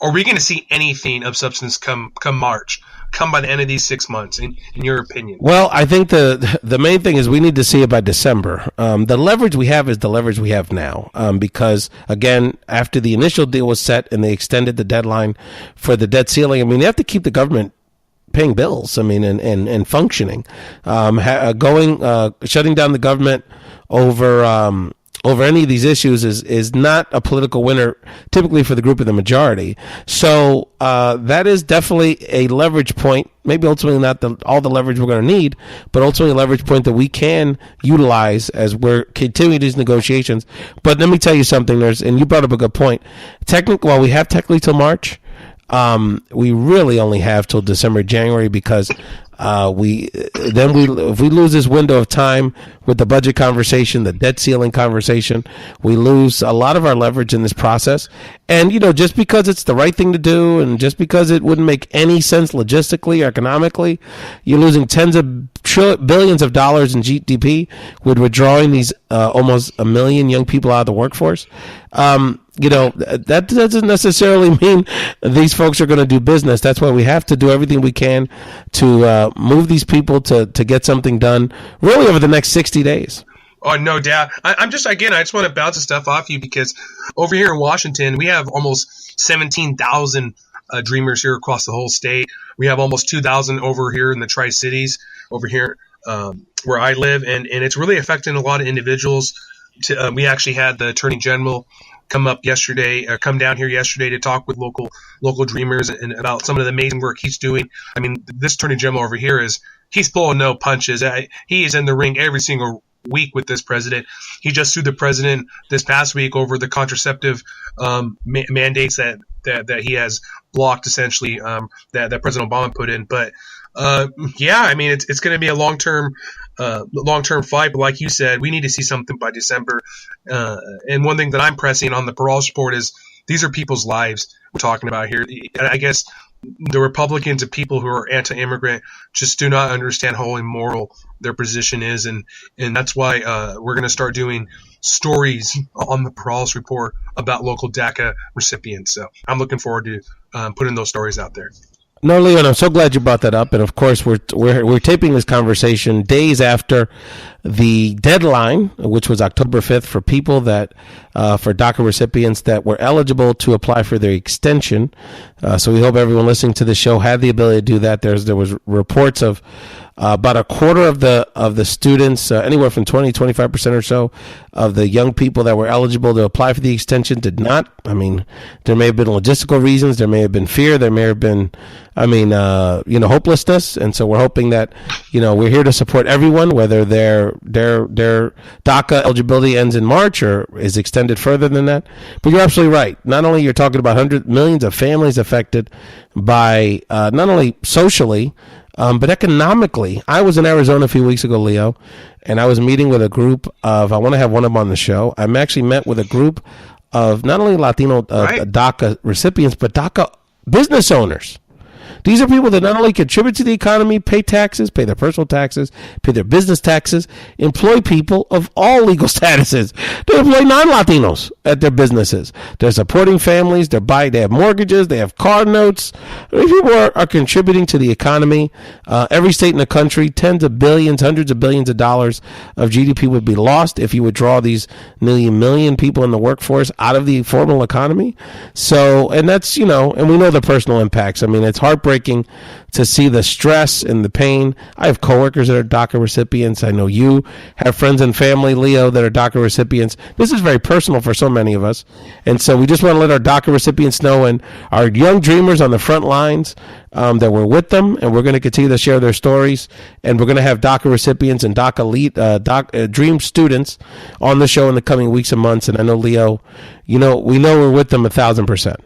Are we going to see anything of substance come March? Come by the end of these 6 months, in your opinion? Well, I think the main thing is we need to see it by December. The leverage we have is the leverage we have now, because, again, after the initial deal was set and they extended the deadline for the debt ceiling, I mean, they have to keep the government paying bills, I mean, and functioning. Shutting down the government over any of these issues is not a political winner, typically for the group of the majority. So that is definitely a leverage point. Maybe ultimately not all the leverage we're going to need, but ultimately a leverage point that we can utilize as we're continuing these negotiations. But let me tell you something, and you brought up a good point. While we have technically till March, we really only have till December, January, because if we lose this window of time with the budget conversation, the debt ceiling conversation, we lose a lot of our leverage in this process. And, just because it's the right thing to do and just because it wouldn't make any sense logistically or economically, you're losing tens of billions of dollars in GDP with withdrawing these almost 1 million young people out of the workforce. That doesn't necessarily mean these folks are going to do business. That's why we have to do everything we can to move these people to get something done really over the next 60 days. Oh, no doubt. I just want to bounce the stuff off you, because over here in Washington, we have almost 17,000 dreamers here across the whole state. We have almost 2,000 over here in the Tri-Cities, over here where I live, and it's really affecting a lot of individuals. We actually had the Attorney General come down here yesterday to talk with local dreamers and about some of the amazing work he's doing. I mean, this Attorney General over here he's pulling no punches. He is in the ring every single week with this president. He just sued the president this past week over the contraceptive mandates that he has blocked, essentially, that President Obama put in. But it's going to be a long-term fight. But like you said, we need to see something by December. And one thing that I'm pressing on the Perales report is these are people's lives we're talking about here. I guess the Republicans and people who are anti-immigrant just do not understand how immoral their position is, and that's why we're going to start doing stories on the Perales report about local DACA recipients. So I'm looking forward to putting those stories out there. No, Leo, and I'm so glad you brought that up. And of course, we're taping this conversation days after the deadline, which was October 5th, for people that for DACA recipients that were eligible to apply for their extension. So we hope everyone listening to the show had the ability to do that. There was reports of about a quarter of the students, anywhere from 20-25% or so of the young people that were eligible to apply for the extension did not. I mean, there may have been logistical reasons, there may have been fear, there may have been, hopelessness. And so we're hoping that, we're here to support everyone, whether their DACA eligibility ends in March or is extended further than that. But you're absolutely right. Not only you're talking about millions of families affected by not only socially, but economically. I was in Arizona a few weeks ago, Leo, and I was meeting with a group of, I want to have one of them on the show. I actually met with a group of not only Latino DACA recipients, but DACA business owners. These are people that not only contribute to the economy, pay taxes, pay their personal taxes, pay their business taxes, employ people of all legal statuses. They employ non-Latinos at their businesses. They're supporting families. They have mortgages. They have car notes. These people are contributing to the economy. Every state in the country, tens of billions, hundreds of billions of dollars of GDP would be lost if you would draw these million people in the workforce out of the formal economy. So, and that's, and we know the personal impacts. I mean, it's heartbreaking heartbreaking to see the stress and the pain. I have coworkers that are DACA recipients. I know you have friends and family, Leo, that are DACA recipients. This is very personal for so many of us. And so we just want to let our DACA recipients know, and our young dreamers on the front lines, that we're with them, and we're going to continue to share their stories. And we're going to have DACA recipients and DACA dream students on the show in the coming weeks and months. And I know, Leo, we know we're with them 1,000%.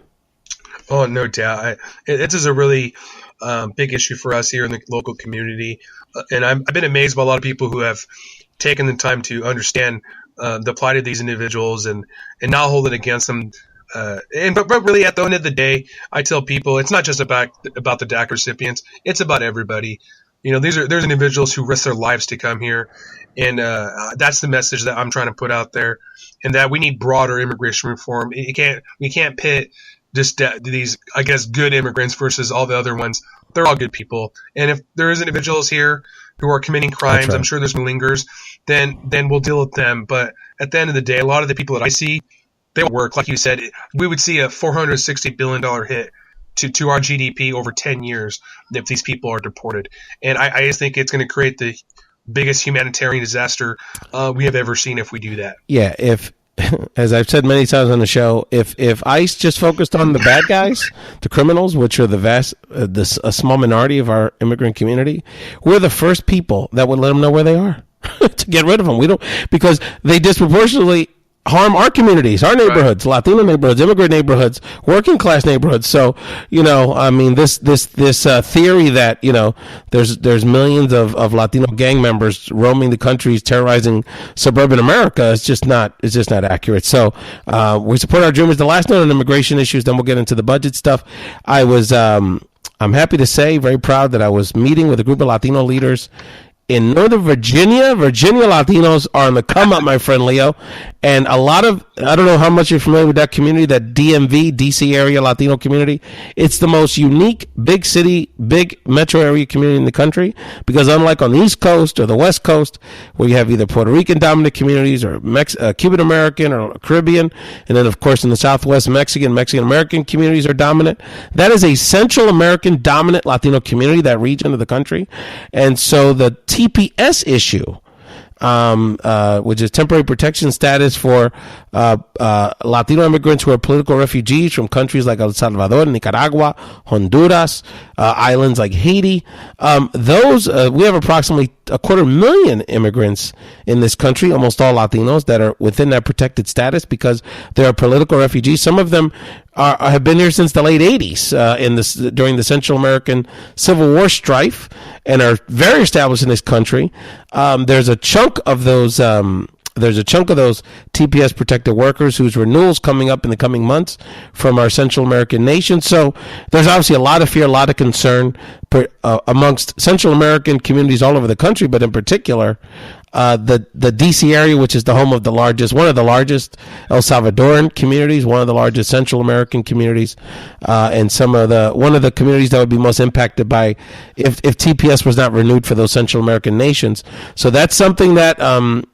Oh, no doubt. This is a really big issue for us here in the local community. And I've been amazed by a lot of people who have taken the time to understand the plight of these individuals and not hold it against them. But really, at the end of the day, I tell people it's not just about the DACA recipients. It's about everybody. There's individuals who risk their lives to come here. And that's the message that I'm trying to put out there, and that we need broader immigration reform. We can't pit just these, I guess, good immigrants versus all the other ones. They're all good people. And if there is individuals here who are committing crimes, right, I'm sure there's malingers, then we'll deal with them. But at the end of the day, a lot of the people that I see, they work. Like you said, we would see a $460 billion hit to our GDP over 10 years if these people are deported. And I just think it's going to create the biggest humanitarian disaster we have ever seen if we do that. Yeah, if as I've said many times on the show, if ICE just focused on the bad guys, the criminals, which are a small minority of our immigrant community, we're the first people that would let them know where they are to get rid of them. We don't, because they disproportionately harm our communities, our neighborhoods, right. Latino neighborhoods, immigrant neighborhoods, working class neighborhoods. So, this theory that, there's millions of Latino gang members roaming the countries, terrorizing suburban America is just not accurate. So, we support our dreamers. The last note on immigration issues, then we'll get into the budget stuff. I'm happy to say, very proud that I was meeting with a group of Latino leaders in Northern Virginia. Latinos are on the come up, my friend Leo. And a lot of, I don't know how much you're familiar with that community, that DMV, DC area Latino community. It's the most unique big city, big metro area community in the country, because unlike on the East Coast or the West Coast, where you have either Puerto Rican dominant communities or Cuban American or Caribbean, and then of course in the Southwest, Mexican American communities are dominant. That is a Central American dominant Latino community, that region of the country. And so the TPS issue, which is temporary protection status for Latino immigrants who are political refugees from countries like El Salvador, Nicaragua, Honduras, islands like Haiti. We have approximately 250,000 immigrants in this country, almost all Latinos, that are within that protected status because they are political refugees. Some of them have been here since the late 80s during the Central American Civil War strife, and are very established in this country. There's a chunk of those TPS protected workers whose renewals coming up in the coming months from our Central American nations. So there's obviously a lot of fear, a lot of concern amongst Central American communities all over the country, but in particular, the DC area, which is the home of one of the largest El Salvadoran communities, one of the largest Central American communities, and one of the communities that would be most impacted by if TPS was not renewed for those Central American nations. So that's something that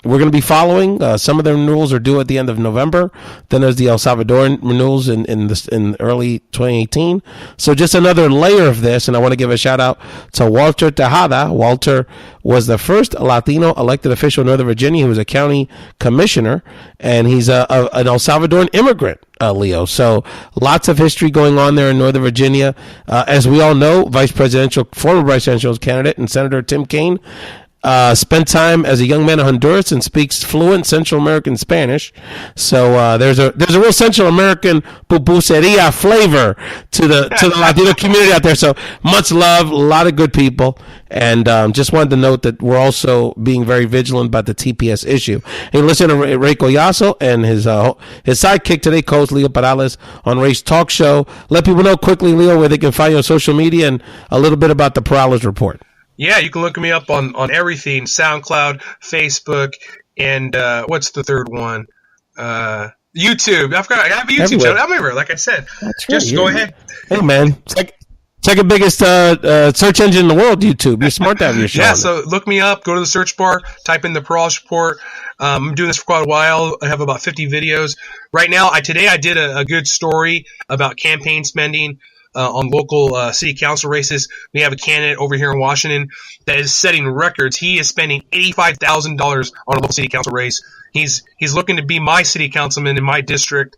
we're going to be following. Some of the renewals are due at the end of November. Then there's the El Salvadoran renewals in early 2018. So just another layer of this, and I want to give a shout out to Walter Tejada. Walter was the first Latino elected official in Northern Virginia. He was a county commissioner, and he's an El Salvadoran immigrant, Leo. So lots of history going on there in Northern Virginia. As we all know, former vice presidential candidate and Senator Tim Kaine spent time as a young man in Honduras and speaks fluent Central American Spanish. So there's a real Central American pupuseria flavor to the Latino community out there. So much love, a lot of good people, and just wanted to note that we're also being very vigilant about the TPS issue. Hey, listen to Ray Collazo and his sidekick today, co-host Leo Perales on Ray's talk show. Let people know quickly, Leo, where they can find you on social media and a little bit about the Perales Report. Yeah, you can look me up on everything, SoundCloud, Facebook, and what's the third one? YouTube. I have a YouTube channel. I'm everywhere, like I said. That's right. Just go ahead. Hey, man. Second biggest search engine in the world, YouTube. You're smart to have your show. Yeah, so look me up. Go to the search bar. Type in the Perales Report. I'm doing this for quite a while. I have about 50 videos. Right now, today I did a good story about campaign spending. on local city council races. We have a candidate over here in Washington that is setting records. He is spending $85,000 on a local city council race. He's looking to be my city councilman in my district.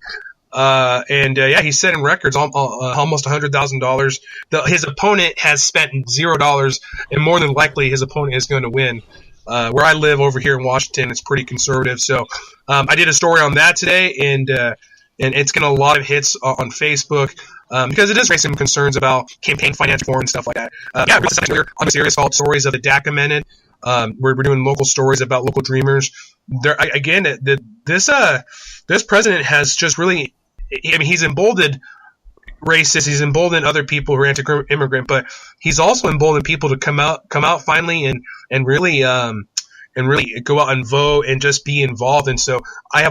He's setting records, almost $100,000. His opponent has spent $0, and more than likely his opponent is going to win. Where I live over here in Washington, it's pretty conservative. So I did a story on that today, and it's getting a lot of hits on Facebook because it is raising some concerns about campaign finance reform and stuff like that. We're on a series called Stories of the DACA Amendment. We're doing local stories about local dreamers. This president has just really, he's emboldened racists, he's emboldened other people who are anti-immigrant, but he's also emboldened people to come out finally and really go out and vote and just be involved. And so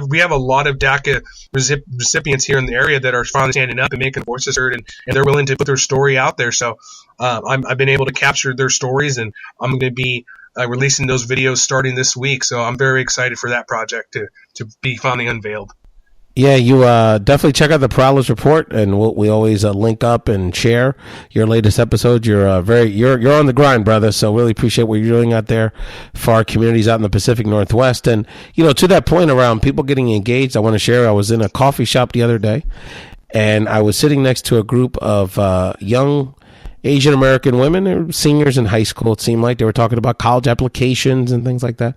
we have a lot of DACA recipients here in the area that are finally standing up and making their voices heard, and they're willing to put their story out there. So I've been able to capture their stories, and I'm going to be releasing those videos starting this week. So I'm very excited for that project to be finally unveiled. Yeah, you definitely check out the Perales Report, and we always link up and share your latest episode. You're you're on the grind, brother. So really appreciate what you're doing out there for our communities out in the Pacific Northwest. And to that point around people getting engaged, I want to share. I was in a coffee shop the other day, and I was sitting next to a group of young Asian American women. They were seniors in high school. It seemed like they were talking about college applications and things like that.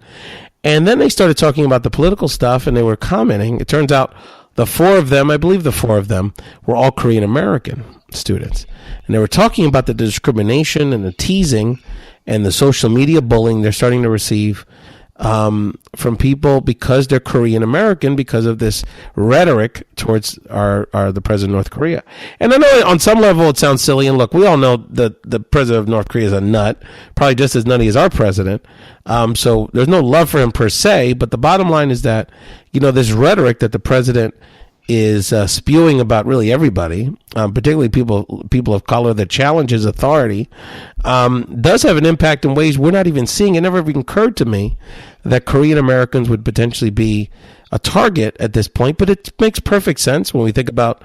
And then they started talking about the political stuff, and they were commenting. It turns out I believe the four of them were all Korean American students. And they were talking about the discrimination and the teasing and the social media bullying they're starting to receive from people because they're Korean American, because of this rhetoric towards the president of North Korea. And I know on some level it sounds silly, and look, we all know that the president of North Korea is a nut, probably just as nutty as our president. So there's no love for him per se, but the bottom line is that, this rhetoric that the president is spewing about really everybody, particularly people of color, that challenges authority, does have an impact in ways we're not even seeing. It never even occurred to me that Korean Americans would potentially be a target at this point, but it makes perfect sense when we think about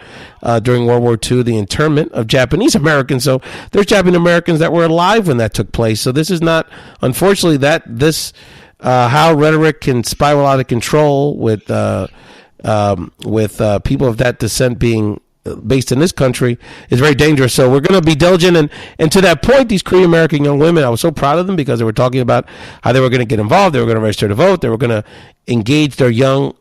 during World War II, the internment of Japanese Americans. So there's Japanese Americans that were alive when that took place. So this is not, unfortunately, how rhetoric can spiral out of control with people of that descent being based in this country is very dangerous. So we're going to be diligent. And to that point, these Korean American young women, I was so proud of them because they were talking about how they were going to get involved. They were going to register to vote. They were going to engage their young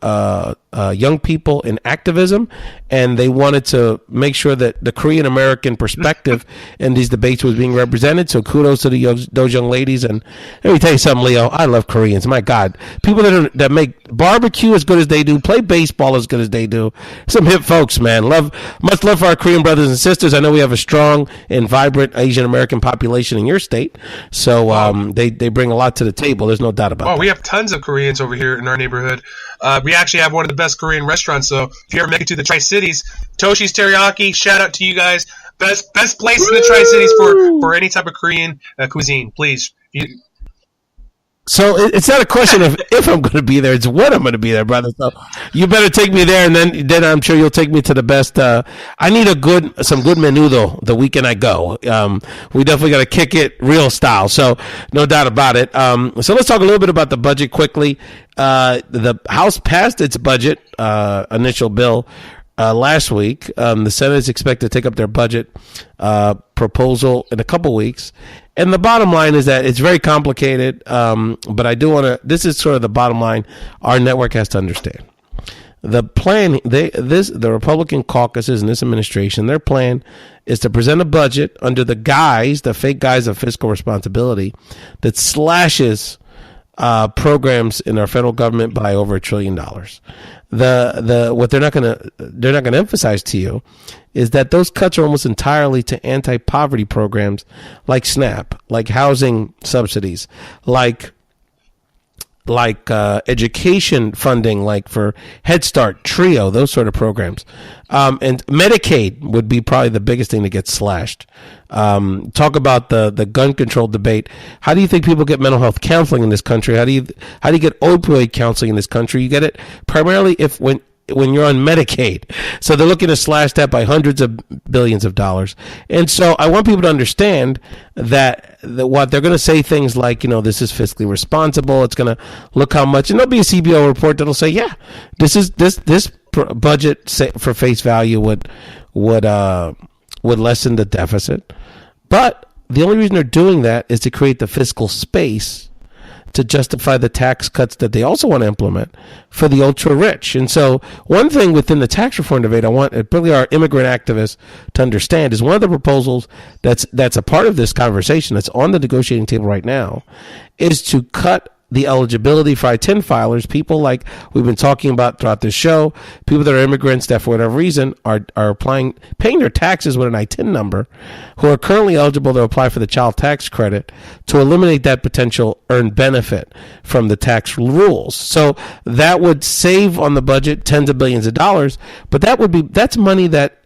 people in activism, and they wanted to make sure that the Korean American perspective in these debates was being represented. So kudos to those young ladies. And let me tell you something, Leo, I love Koreans. My God, people that make barbecue as good as they do, play baseball as good as they do. Some hip folks, man. Much love for our Korean brothers and sisters. I know we have a strong and vibrant Asian American population in your state, so they bring a lot to the table. There's no doubt about that. We have tons of Koreans over here in our neighborhood. We actually have one of the best Korean restaurants, so if you ever make it to the Tri-Cities, Toshi's Teriyaki, shout out to you guys. Best place in the Tri-Cities for any type of Korean cuisine, please. So it's not a question of if I'm going to be there; it's when I'm going to be there, brother. So you better take me there, and then I'm sure you'll take me to the best. I need some good menudo the weekend I go. We definitely got to kick it real style. So no doubt about it. So let's talk a little bit about the budget quickly. The House passed its budget initial bill last week. The Senate is expected to take up their budget proposal in a couple weeks. And the bottom line is that it's very complicated, but I do want to, this is sort of the bottom line our network has to understand. The plan, the Republican caucuses in this administration, their plan is to present a budget under the fake guise of fiscal responsibility that slashes programs in our federal government by over $1 trillion. What they're not going to emphasize to you is that those cuts are almost entirely to anti-poverty programs like SNAP, like housing subsidies, like education funding, like for Head Start, TRIO, those sort of programs. And Medicaid would be probably the biggest thing that gets slashed. Talk about the gun control debate. How do you think people get mental health counseling in this country? How do you get opioid counseling in this country? You get it primarily if when you're on Medicaid. So they're looking to slash that by hundreds of billions of dollars. And so I want people to understand that what they're going to say things like, this is fiscally responsible. It's going to look how much, and there'll be a CBO report that'll say, yeah, this budget for face value would lessen the deficit. But the only reason they're doing that is to create the fiscal space to justify the tax cuts that they also want to implement for the ultra rich. And so one thing within the tax reform debate I want particularly our immigrant activists to understand is one of the proposals that's a part of this conversation that's on the negotiating table right now is to cut the eligibility for I-10 filers, people like we've been talking about throughout this show, people that are immigrants that for whatever reason are paying their taxes with an I-10 number, who are currently eligible to apply for the child tax credit, to eliminate that potential earned benefit from the tax rules. So that would save on the budget tens of billions of dollars, but that's money that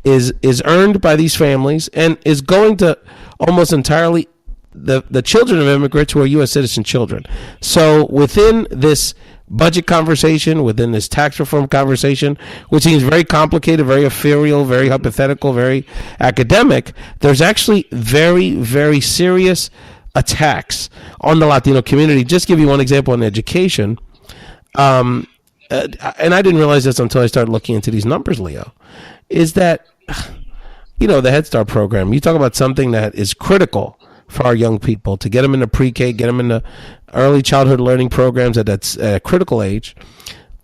is earned by these families and is going to almost entirely the children of immigrants who are U.S. citizen children. So within this budget conversation, within this tax reform conversation, which seems very complicated, very ethereal, very hypothetical, very academic, there's actually very, very serious attacks on the Latino community. Just give you one example in education. And I didn't realize this until I started looking into these numbers, Leo, is that, the Head Start program, you talk about something that is critical for our young people, to get them into pre-K, get them into early childhood learning programs that's a critical age.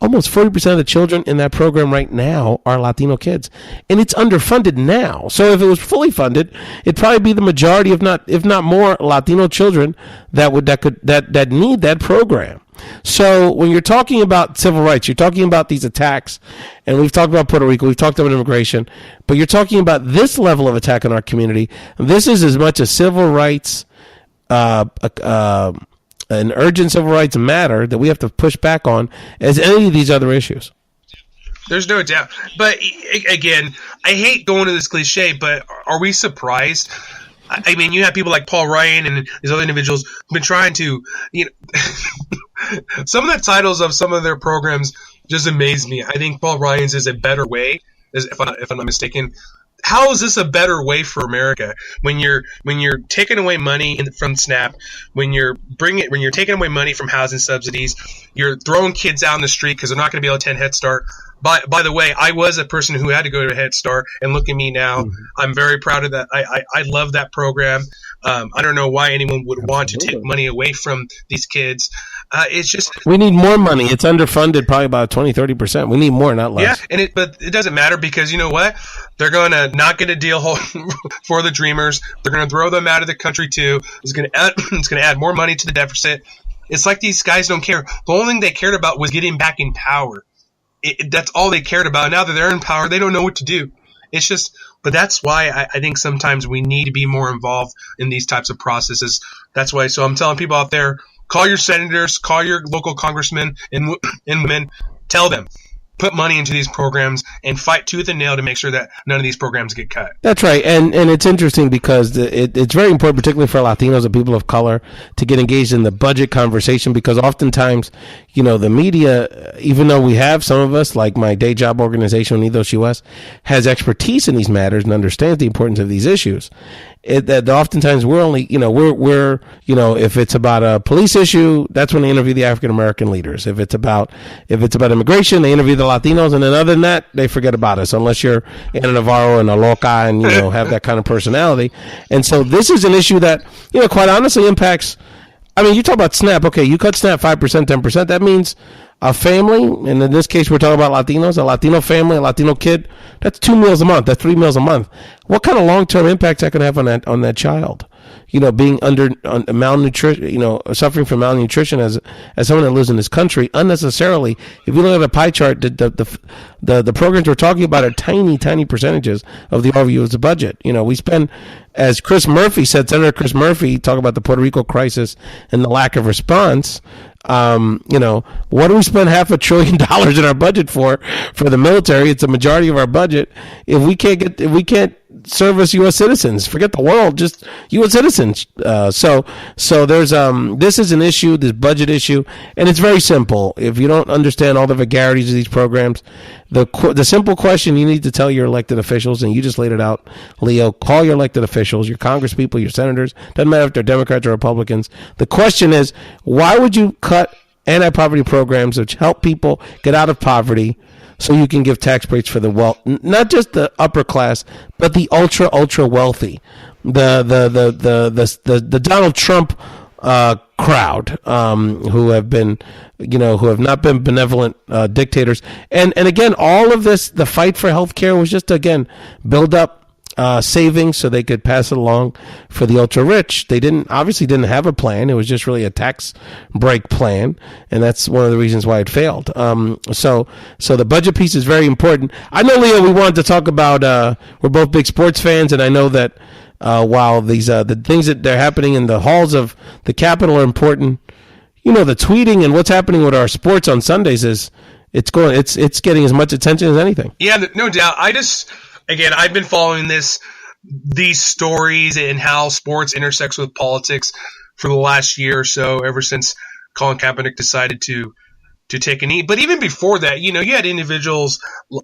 Almost 40% of the children in that program right now are Latino kids, and it's underfunded now. So if it was fully funded, it'd probably be the majority, if not more, Latino children that need that program. So when you're talking about civil rights, you're talking about these attacks, and we've talked about Puerto Rico, we've talked about immigration, but you're talking about this level of attack on our community. This is as much a civil rights, an urgent civil rights matter that we have to push back on as any of these other issues. There's no doubt. But again, I hate going to this cliche, but are we surprised? I mean, you have people like Paul Ryan and these other individuals who've been trying to, some of the titles of some of their programs just amaze me. I think Paul Ryan's is a better way, if I'm not mistaken. How is this a better way for America when you're taking away money from SNAP, when you're taking away money from housing subsidies, you're throwing kids out in the street because they're not going to be able to attend Head Start. By the way, I was a person who had to go to Head Start, and look at me now. Mm-hmm. I'm very proud of that. I love that program. I don't know why anyone would want to take money away from these kids. It's just we need more money. It's underfunded probably about 20-30%. We need more, not less. Yeah, but it doesn't matter because you know what? They're going to not get a deal for the Dreamers. They're going to throw them out of the country too. It's going to add more money to the deficit. It's like these guys don't care. The only thing they cared about was getting back in power. That's all they cared about. Now that they're in power, they don't know what to do. It's just, but that's why I think sometimes we need to be more involved in these types of processes. That's why. So I'm telling people out there, call your senators, call your local congressmen and women, tell them, put money into these programs and fight tooth and nail to make sure that none of these programs get cut. That's right. And it's interesting because it's very important, particularly for Latinos and people of color, to get engaged in the budget conversation, because oftentimes, the media, even though we have some of us, like my day job organization, Unidos US, has expertise in these matters and understands the importance of these issues. That oftentimes we're only, we're if it's about a police issue, that's when they interview the African American leaders. If it's about immigration, they interview the Latinos, and then other than that, they forget about us, unless you're Ana Navarro and a loca and have that kind of personality. And so this is an issue that quite honestly impacts. I mean, you talk about SNAP. Okay, you cut SNAP 5%, 10%. That means a family, and in this case, we're talking about Latinos, a Latino family, a Latino kid. That's 2 meals a month. That's 3 meals a month. What kind of long-term impact that can have on that child? Being under malnutrition, suffering from malnutrition as someone that lives in this country unnecessarily. If you look at a pie chart, the programs we're talking about are tiny, tiny percentages of the overview of the budget. We spend, as Chris Murphy said, Senator Chris Murphy, talk about the Puerto Rico crisis and the lack of response. What do we spend $500 billion in our budget for the military? It's a majority of our budget. If we can't serve as U.S. citizens. Forget the world, just U.S. citizens. So there's this is an issue, this budget issue, and it's very simple. If you don't understand all the vagaries of these programs, the simple question you need to tell your elected officials, and you just laid it out, Leo, call your elected officials, your congresspeople, your senators, doesn't matter if they're Democrats or Republicans. The question is, why would you cut anti-poverty programs which help people get out of poverty so you can give tax breaks for the wealth, not just the upper class, but the ultra wealthy, the Donald Trump crowd, who have been, who have not been benevolent dictators, and again, all of this, the fight for health care was just, again, build up savings so they could pass it along for the ultra rich. They obviously didn't have a plan. It was just really a tax break plan, and that's one of the reasons why it failed. So the budget piece is very important. I know, Leo, we wanted to talk about. We're both big sports fans, and I know that while these the things that are happening in the halls of the Capitol are important, the tweeting and what's happening with our sports on Sundays it's getting as much attention as anything. Yeah, no doubt. Again, I've been following these stories and how sports intersects with politics for the last year or so, ever since Colin Kaepernick decided to take a knee. But even before that, you had individuals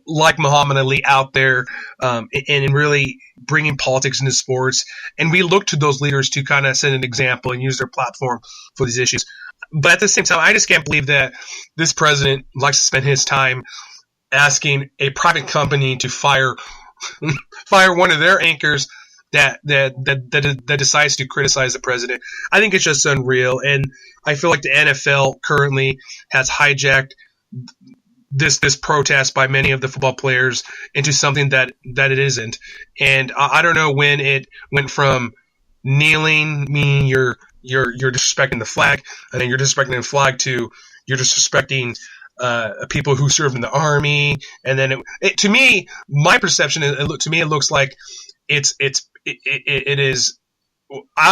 like Muhammad Ali out there and really bringing politics into sports. And we look to those leaders to kind of set an example and use their platform for these issues. But at the same time, I just can't believe that this president likes to spend his time asking a private company to fire one of their anchors that decides to criticize the president. I think it's just unreal, and I feel like the NFL currently has hijacked this protest by many of the football players into something that it isn't. And I don't know when it went from kneeling, meaning you're disrespecting the flag, and then you're disrespecting the flag, to you're disrespecting people who served in the army, and then to me, my perception is, it looks like it is,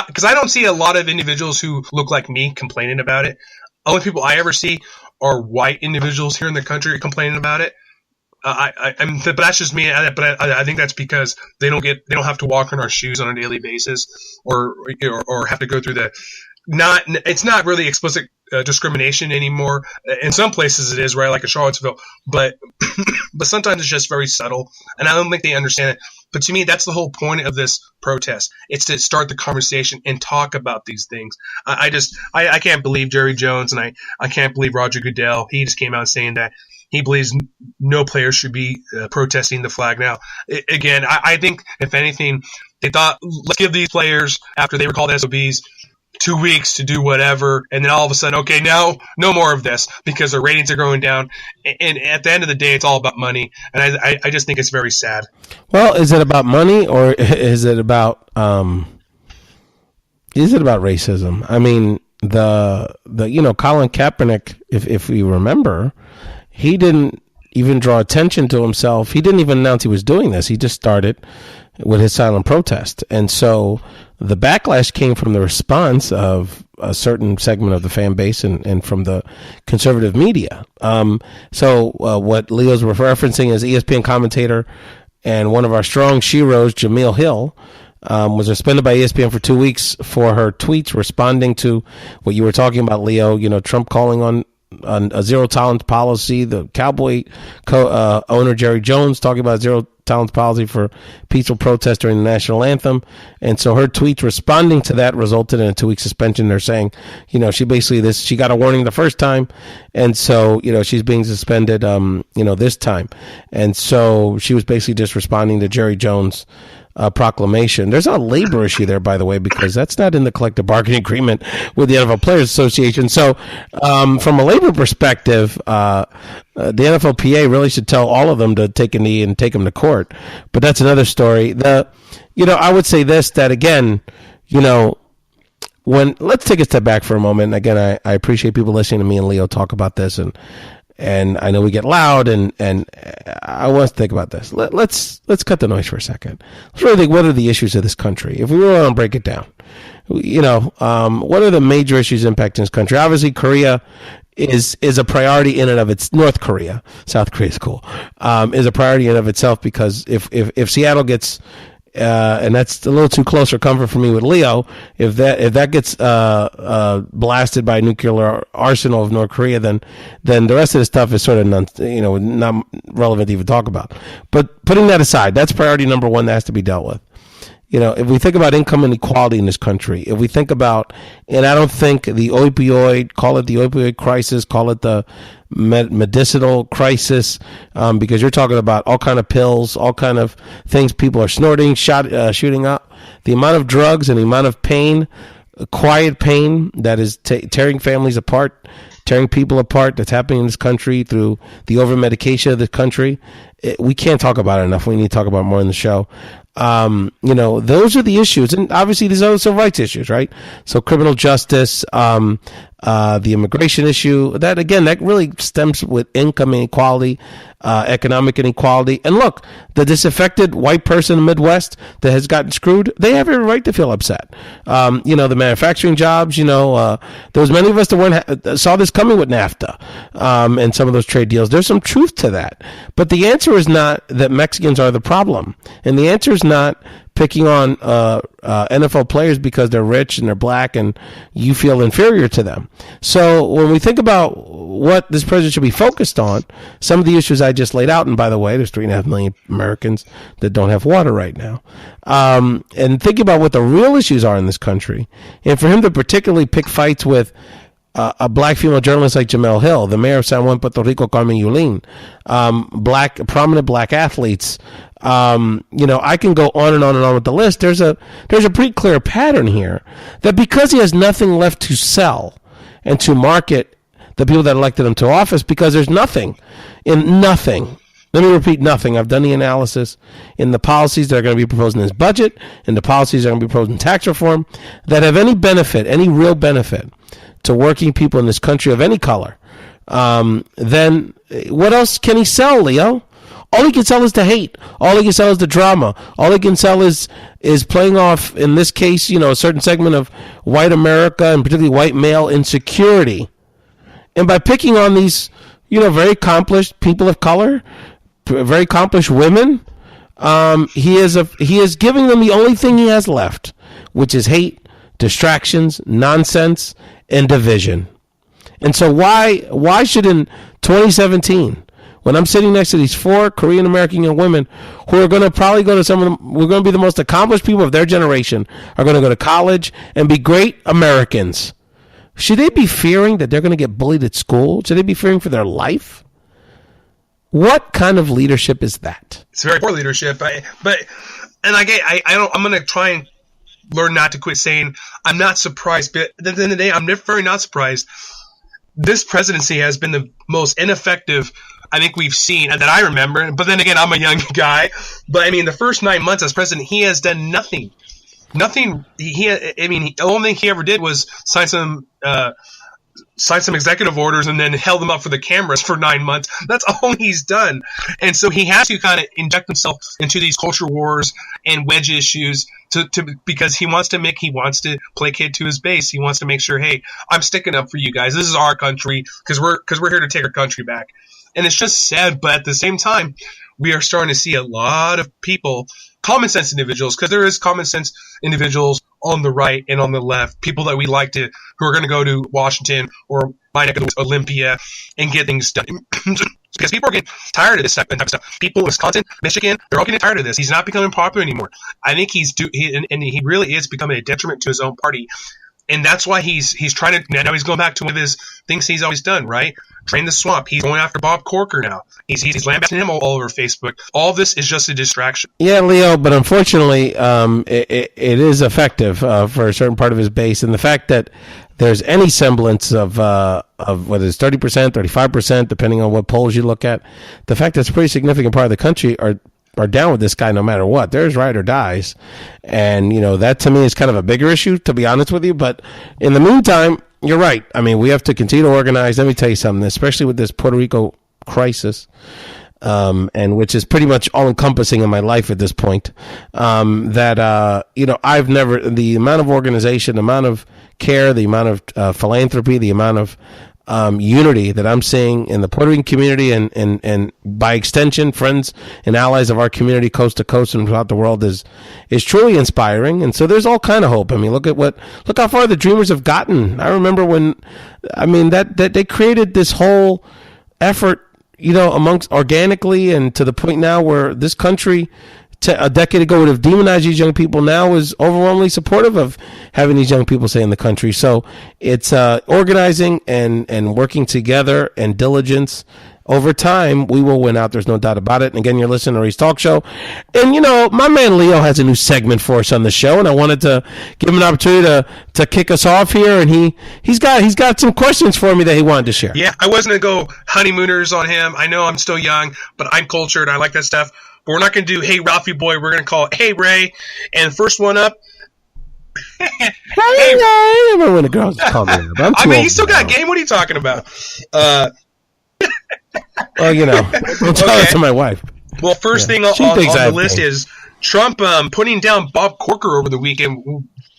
because I don't see a lot of individuals who look like me complaining about it. Only people I ever see are white individuals here in the country complaining about it. But that's just me. But I think that's because they don't have to walk in our shoes on a daily basis, or have to go through it's not really explicit discrimination anymore. In some places it is, right, like in Charlottesville, but sometimes it's just very subtle, and I don't think they understand it. But to me, that's the whole point of this protest. It's to start the conversation and talk about these things. I can't believe Jerry Jones, and I can't believe Roger Goodell. He just came out saying that he believes no player should be protesting the flag now. Again, I think, if anything, they thought, let's give these players, after they were called SOBs, 2 weeks to do whatever, and then all of a sudden, okay, now no more of this, because their ratings are going down. And at the end of the day, it's all about money, and I just think it's very sad. Well, is it about money, or is it about racism? I mean, the Colin Kaepernick, if we remember, he didn't even draw attention to himself. He didn't even announce he was doing this. He just started with his silent protest, and so the backlash came from the response of a certain segment of the fan base and from the conservative media. So what Leo's referencing is ESPN commentator and one of our strong sheroes, Jameel Hill, was suspended by ESPN for 2 weeks for her tweets responding to what you were talking about, Leo. Trump calling on a zero tolerance policy. The Cowboy owner Jerry Jones talking about zero tolerance policy for peaceful protest during the national anthem, and so her tweets responding to that resulted in a 2-week suspension. They're saying, she got a warning the first time, and so she's being suspended, this time, and so she was basically just responding to Jerry Jones' proclamation. There's a labor issue there, by the way, because that's not in the collective bargaining agreement with the NFL Players Association. So from a labor perspective, the NFLPA really should tell all of them to take a knee and take them to court. But that's another story. I would say this, that again, let's take a step back for a moment. Again, I appreciate people listening to me and Leo talk about this, and I know we get loud, and I want us to think about this. Let's cut the noise for a second. Let's really think, what are the issues of this country? If we really want to break it down, what are the major issues impacting this country? Obviously, Korea is a priority in and of its. North Korea, South Korea is cool, is a priority in and of itself, because if Seattle gets and that's a little too close for comfort for me with Leo. If that gets blasted by a nuclear arsenal of North Korea, then the rest of the stuff is sort of not relevant to even talk about. But putting that aside, that's priority number one that has to be dealt with. If we think about income inequality in this country, if we think about, and I don't think call it the opioid crisis, call it the medicinal crisis, because you're talking about all kind of pills, all kind of things people are snorting, shooting up. The amount of drugs and the amount of pain, quiet pain that is tearing families apart, tearing people apart, that's happening in this country through the over-medication of this country. We can't talk about it enough. We need to talk about it more in the show. Those are the issues. And obviously these are civil rights issues, right? So criminal justice, the immigration issue, that really stems with income inequality, economic inequality. And look, the disaffected white person in the Midwest that has gotten screwed, they have every right to feel upset. The manufacturing jobs, there was many of us that saw this coming with NAFTA, and some of those trade deals. There's some truth to that. But the answer is not that Mexicans are the problem. And the answer is not picking on NFL players because they're rich and they're black and you feel inferior to them. So when we think about what this president should be focused on, some of the issues I just laid out, and by the way, there's 3.5 million Americans that don't have water right now, and think about what the real issues are in this country, and for him to particularly pick fights with a black female journalist like Jamel Hill, the mayor of San Juan, Puerto Rico, Carmen Yulín, prominent black athletes. I can go on and on and on with the list. There's a pretty clear pattern here that because he has nothing left to sell and to market the people that elected him to office, because there's nothing. Let me repeat, nothing. I've done the analysis in the policies that are going to be proposed in this budget, and the policies that are going to be proposed in tax reform that have any benefit, any real benefit to working people in this country of any color. Then what else can he sell, Leo? All he can sell is the hate. All he can sell is the drama. All he can sell is playing off, in this case, a certain segment of white America and particularly white male insecurity. And by picking on these, very accomplished people of color, very accomplished women, he is giving them the only thing he has left, which is hate, distractions, nonsense, and division. And so why should in 2017, when I'm sitting next to these 4 Korean American young women who are going to probably go to some of them, we're going to be the most accomplished people of their generation, are going to go to college and be great Americans, should they be fearing that they're going to get bullied at school? Should they be fearing for their life? What kind of leadership is that? It's very poor leadership. I'm going to try and learn not to quit saying I'm not surprised, but at the end of the day, I'm very not surprised. This presidency has been the most ineffective I think we've seen, and that I remember. But then again, I'm a young guy. But the first 9 months as president, he has done nothing. Nothing. The only thing he ever did was sign some executive orders and then held them up for the cameras for 9 months. That's all he's done. And so he has to kind of inject himself into these culture wars and wedge issues because he wants to placate to his base. He wants to make sure, hey, I'm sticking up for you guys. This is our country because we're here to take our country back. And it's just sad, but at the same time, we are starting to see a lot of people, common sense individuals, because there is common sense individuals on the right and on the left, people that we like who are going to go to Washington or my neck of the Olympia and get things done. Because people are getting tired of this type of stuff. People in Wisconsin, Michigan, they're all getting tired of this. He's not becoming popular anymore. I think he really is becoming a detriment to his own party. And that's why he's trying to, now he's going back to one of his things he's always done, right? Drain the swamp. He's going after Bob Corker now. He's lambasting him all over Facebook. All this is just a distraction. Yeah, Leo, but unfortunately, it is effective for a certain part of his base. And the fact that there's any semblance of whether it's 30%, 35%, depending on what polls you look at, the fact that it's a pretty significant part of the country are down with this guy no matter what. There's ride or dies. And, that to me is kind of a bigger issue, to be honest with you. But in the meantime, you're right. We have to continue to organize. Let me tell you something, especially with this Puerto Rico crisis, and which is pretty much all encompassing in my life at this point, I've never, the amount of organization, the amount of care, the amount of philanthropy, the amount of unity that I'm seeing in the Puerto Rican community and by extension, friends and allies of our community coast to coast and throughout the world is truly inspiring. And so there's all kind of hope. I mean, look how far the Dreamers have gotten. I remember that they created this whole effort, amongst organically and to the point now where this country a decade ago would have demonized these young people, now is overwhelmingly supportive of having these young people stay in the country. So it's organizing and working together and diligence. Over time, we will win out. There's no doubt about it. And again, you're listening to Ray's Talk Show. And, my man Leo has a new segment for us on the show, and I wanted to give him an opportunity to kick us off here. And he's got some questions for me that he wanted to share. Yeah, I wasn't going to go honeymooners on him. I know I'm still young, but I'm cultured. I like that stuff. But we're not going to do, hey, Ralphie boy. We're going to call it, hey, Ray. And first one up. Hey, Ray. I remember when the girls call me that. I mean, you still got game. What are you talking about? Well, I'll tell it to my wife. Well, first thing on the list is Trump putting down Bob Corker over the weekend.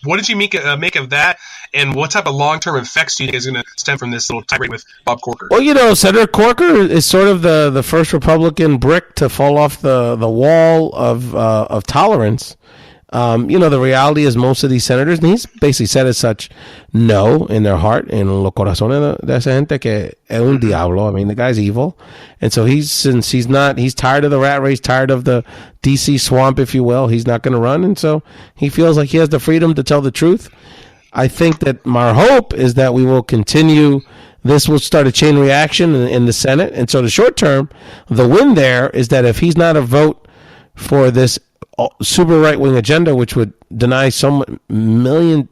What did you make of that? And what type of long-term effects do you think is going to stem from this little tirade with Bob Corker? Well, Senator Corker is sort of the first Republican brick to fall off the wall of tolerance. The reality is most of these senators, and he's basically said as such, know in their heart, en los corazones de esa gente que es un diablo. I mean, the guy's evil. And so he's tired of the rat race, tired of the DC swamp, if you will. He's not going to run. And so he feels like he has the freedom to tell the truth. I think that our hope is that we will continue. This will start a chain reaction in the Senate. And so the short term, the win there is that if he's not a vote for this super right-wing agenda, which would deny some million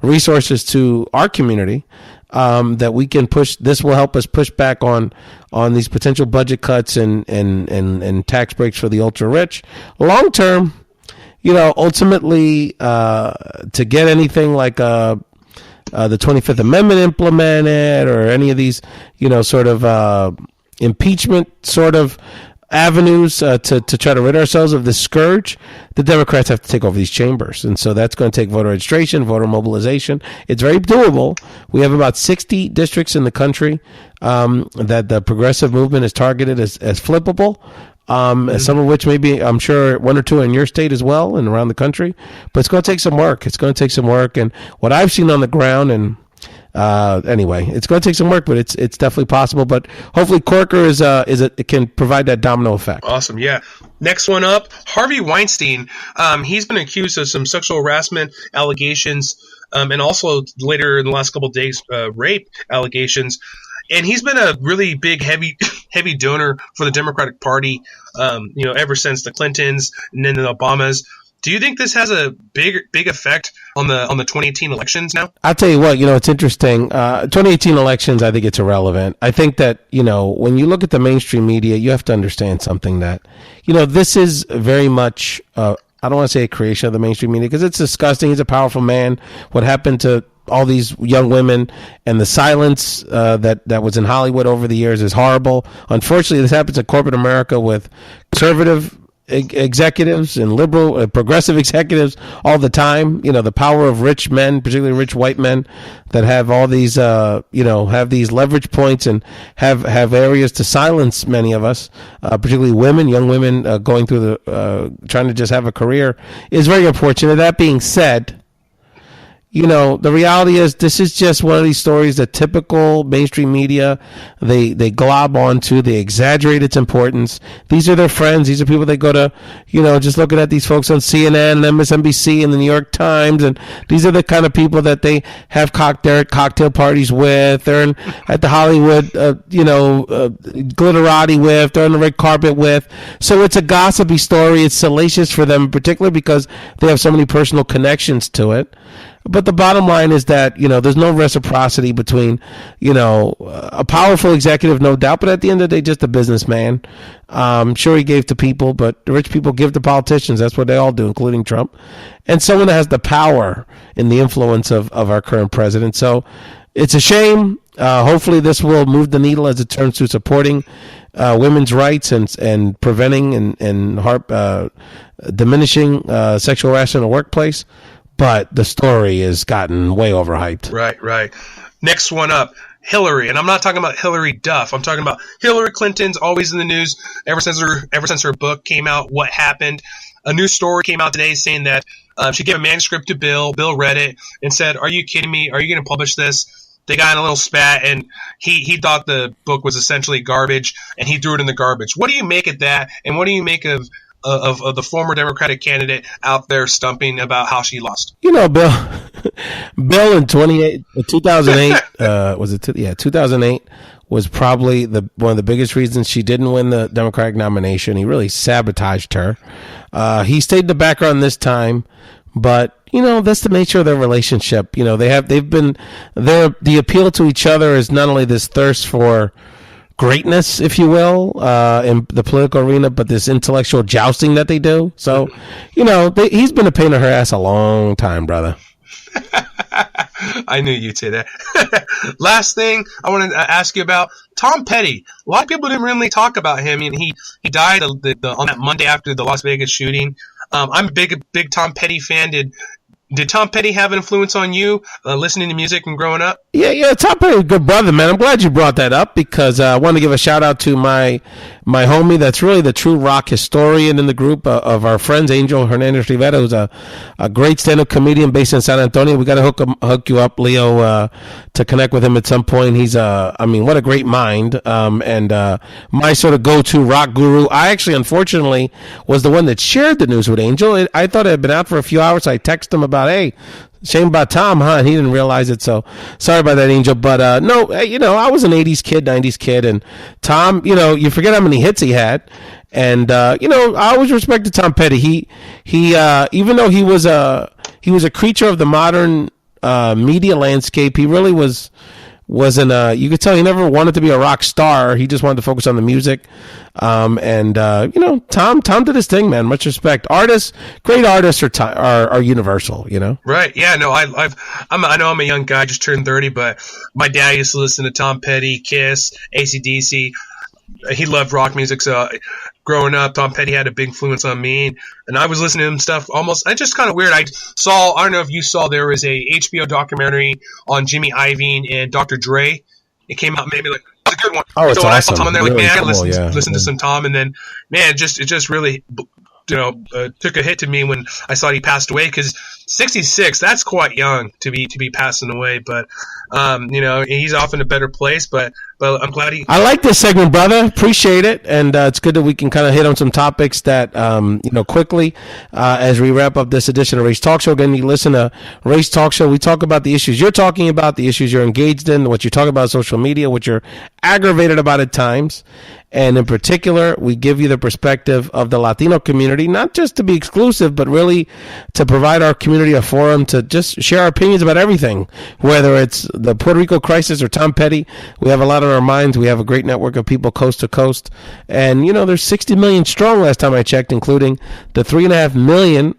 resources to our community, that we can push. This will help us push back on these potential budget cuts and tax breaks for the ultra rich. Long term, ultimately, to get anything like the 25th Amendment implemented or any of these, sort of impeachment sort of avenues to try to rid ourselves of this scourge, the Democrats have to take over these chambers. And so that's going to take voter registration, voter mobilization. It's very doable. We have about 60 districts in the country that the progressive movement is targeted as flippable. Some of which maybe, I'm sure, one or two in your state as well and around the country. But it's going to take some work. And what I've seen on the ground, and anyway, it's going to take some work, but it's definitely possible. But hopefully Corker it can provide that domino effect. Awesome, yeah. Next one up, Harvey Weinstein. He's been accused of some sexual harassment allegations, and also later in the last couple of days, rape allegations. And he's been a really big, heavy donor for the Democratic Party, ever since the Clintons and then the Obamas. Do you think this has a big effect on the 2018 elections now? I'll tell you what, it's interesting. 2018 elections, I think it's irrelevant. I think that, when you look at the mainstream media, you have to understand something that, this is very much, I don't want to say a creation of the mainstream media because it's disgusting. He's a powerful man. What happened to all these young women and the silence that was in Hollywood over the years is horrible. Unfortunately, this happens in corporate America with conservative executives and liberal, progressive executives all the time. The power of rich men, particularly rich white men, that have all these, have these leverage points and have areas to silence many of us, particularly women, young women going through trying to just have a career, is very unfortunate. That being said, the reality is this is just one of these stories that typical mainstream media, they glob onto, they exaggerate its importance. These are their friends. These are people they go to, just looking at these folks on CNN and MSNBC and the New York Times. And these are the kind of people that they have their cocktail parties with. They're at the Hollywood, glitterati with. They're on the red carpet with. So it's a gossipy story. It's salacious for them, particularly because they have so many personal connections to it. But the bottom line is that, there's no reciprocity between, a powerful executive, no doubt, but at the end of the day, just a businessman. Sure, he gave to people, but the rich people give to politicians. That's what they all do, including Trump. And someone that has the power and the influence of our current president. So it's a shame. Hopefully this will move the needle as it turns to supporting women's rights and preventing and diminishing sexual harassment in the workplace. But the story has gotten way overhyped. Right. Next one up, Hillary, and I'm not talking about Hillary Duff. I'm talking about Hillary Clinton's always in the news ever since her book came out. What happened? A new story came out today saying that she gave a manuscript to Bill. Bill read it and said, "Are you kidding me? Are you going to publish this?" They got in a little spat, and he thought the book was essentially garbage, and he threw it in the garbage. What do you make of that? And what do you make of the former Democratic candidate out there stumping about how she lost? You know, Bill in 2008, was it? 2008 was probably one of the biggest reasons she didn't win the Democratic nomination. He really sabotaged her. He stayed in the background this time, but you know, that's the nature of their relationship. You know, the appeal to each other is not only this thirst for greatness, if you will, in the political arena, but this intellectual jousting that they do. So, you know, he's been a pain in her ass a long time, brother. I knew you'd say that. Last thing I want to ask you about Tom Petty. A lot of people didn't really talk about him. I mean, he died on that Monday after the Las Vegas shooting. I'm a big Tom Petty fan. Did Tom Petty have an influence on you listening to music and growing up? Yeah, Tom Petty, good brother, man. I'm glad you brought that up because I want to give a shout out to my homie that's really the true rock historian in the group of our friends, Angel Medina, who's a great stand-up comedian based in San Antonio. We got to hook you up, Leo, to connect with him at some point. He's what a great mind, and my sort of go-to rock guru. I actually, unfortunately, was the one that shared the news with Angel. I thought it had been out for a few hours. I texted him about, hey, shame about Tom, huh? And he didn't realize it, so sorry about that, Angel. But no, you know, I was an 80s kid, 90s kid, and Tom, you know, you forget how many hits he had. And you know, I always respected Tom Petty. He even though he was a creature of the modern media landscape, he really wasn't you could tell he never wanted to be a rock star. He just wanted to focus on the music. And you know, Tom did his thing, man. Much respect. Great artists are universal, you know? Right. Yeah, no, I know I'm a young guy, just turned 30, but my dad used to listen to Tom Petty, Kiss, AC/DC. He loved rock music, so growing up, Tom Petty had a big influence on me, and I was listening to him stuff almost. It's just kind of weird. I don't know if you saw, there was a HBO documentary on Jimmy Iovine and Dr. Dre. It came out maybe like, it was a good one. Oh, it's so awesome. I saw Tom in there, really like, man, cool, I listened to some Tom, and then, man, it just really, you know, took a hit to me when I saw he passed away, because 66, that's quite young to be passing away, but you know, he's off in a better place, but I'm glad I like this segment, brother. Appreciate it, and it's good that we can kind of hit on some topics that you know, quickly as we wrap up this edition of Ray's Talk Show. Again, you listen to Ray's Talk Show. We talk about the issues you're talking about, the issues you're engaged in, what you talk about on social media, what you're aggravated about at times. And in particular, we give you the perspective of the Latino community, not just to be exclusive, but really to provide our community a forum to just share our opinions about everything, whether it's the Puerto Rico crisis or Tom Petty. We have a lot on our minds. We have a great network of people coast to coast. And, you know, there's 60 million strong last time I checked, including the 3.5 million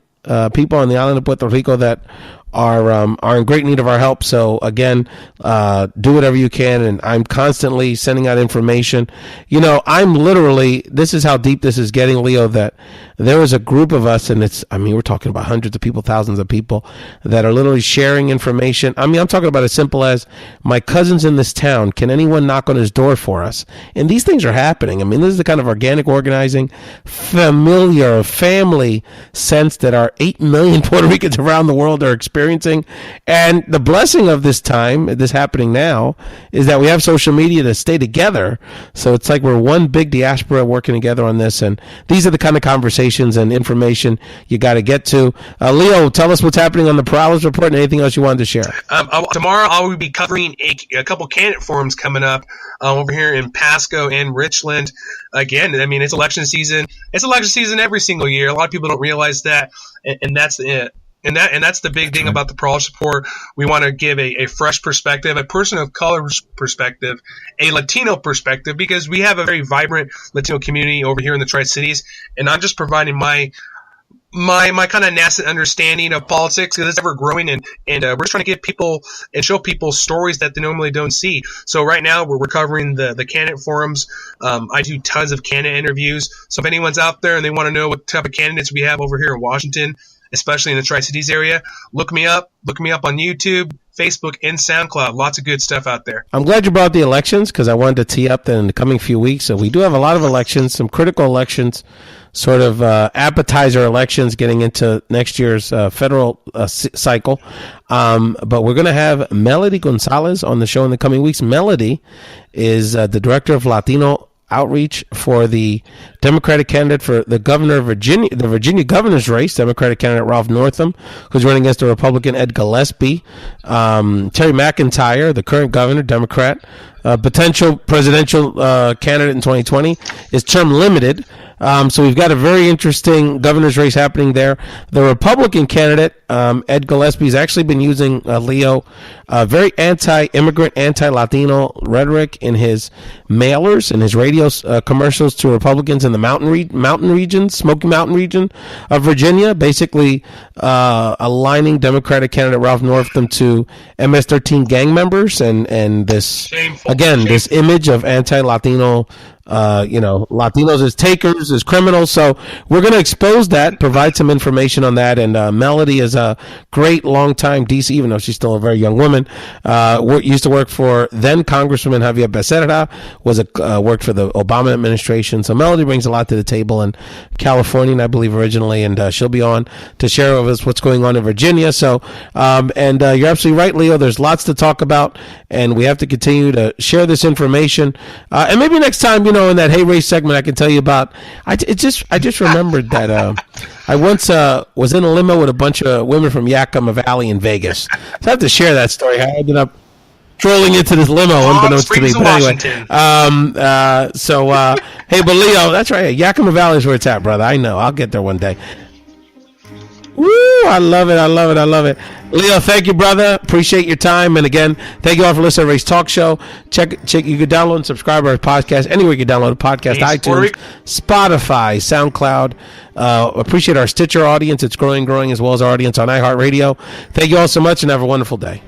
people on the island of Puerto Rico that are in great need of our help. So again, do whatever you can, and I'm constantly sending out information. You know, this is how deep this is getting, Leo, that there is a group of us, and we're talking about hundreds of people, thousands of people that are literally sharing information. I'm talking about as simple as, my cousin's in this town, can anyone knock on his door for us? And these things are happening. This is the kind of organic organizing, familiar, family sense that our 8 million Puerto Ricans around the world are experiencing. And the blessing of this time, this happening now, is that we have social media to stay together. So it's like we're one big diaspora working together on this. And these are the kind of conversations and information you got to get to. Leo, tell us what's happening on the Perales Report and anything else you wanted to share. Tomorrow I will be covering a couple candidate forums coming up over here in Pasco and Richland. Again, it's election season. It's election season every single year. A lot of people don't realize that, and that's it. And that's the big thing about the Perales Report. We want to give a fresh perspective, a person of color perspective, a Latino perspective, because we have a very vibrant Latino community over here in the Tri-Cities, and I'm just providing my kind of nascent understanding of politics, because it's ever growing, and we're just trying to give people and show people stories that they normally don't see. So right now we're covering the candidate forums. I do tons of candidate interviews. So if anyone's out there and they want to know what type of candidates we have over here in Washington, especially in the Tri-Cities area, look me up on YouTube, Facebook, and SoundCloud. Lots of good stuff out there. I'm glad you brought the elections because I wanted to tee up that in the coming few weeks. So we do have a lot of elections, some critical elections, sort of appetizer elections getting into next year's federal cycle. But we're going to have Melody Gonzalez on the show in the coming weeks. Melody is the director of Latino outreach for the Democratic candidate for the governor of Virginia, the Virginia governor's race, Democratic candidate Ralph Northam, who's running against the Republican Ed Gillespie. Terry McIntyre, the current governor, Democrat, potential presidential candidate in 2020, is term limited. So we've got a very interesting governor's race happening there. The Republican candidate, Ed Gillespie, has actually been using Leo, very anti-immigrant, anti-Latino rhetoric in his mailers and his radio commercials to Republicans in the mountain region, Smoky Mountain region of Virginia, basically aligning Democratic candidate Ralph Northam to MS-13 gang members and this, this image of anti-Latino, Latinos as takers, as criminals. So we're going to expose that, provide some information on that. And Melody is a great longtime DC, even though she's still a very young woman, used to work for then Congresswoman Javier Becerra, worked for the Obama administration. So Melody brings a lot to the table in California, I believe, originally, and she'll be on to share with us what's going on in Virginia. So, you're absolutely right, Leo. There's lots to talk about, and we have to continue to share this information. And maybe next time, in that Hey Ray segment, I can tell you about. I just remembered that I once was in a limo with a bunch of women from Yakima Valley in Vegas. So I have to share that story. I ended up strolling into this limo, unbeknownst to me. But anyway, hey, but Leo, that's right. Yakima Valley is where it's at, brother. I know. I'll get there one day. Woo! I love it. Leo, thank you, brother. Appreciate your time. And again, thank you all for listening to Ray's Talk Show. Check. You can download and subscribe to our podcast anywhere you can download a podcast: iTunes, Spotify, SoundCloud. Appreciate our Stitcher audience. It's growing as well as our audience on iHeartRadio. Thank you all so much, and have a wonderful day.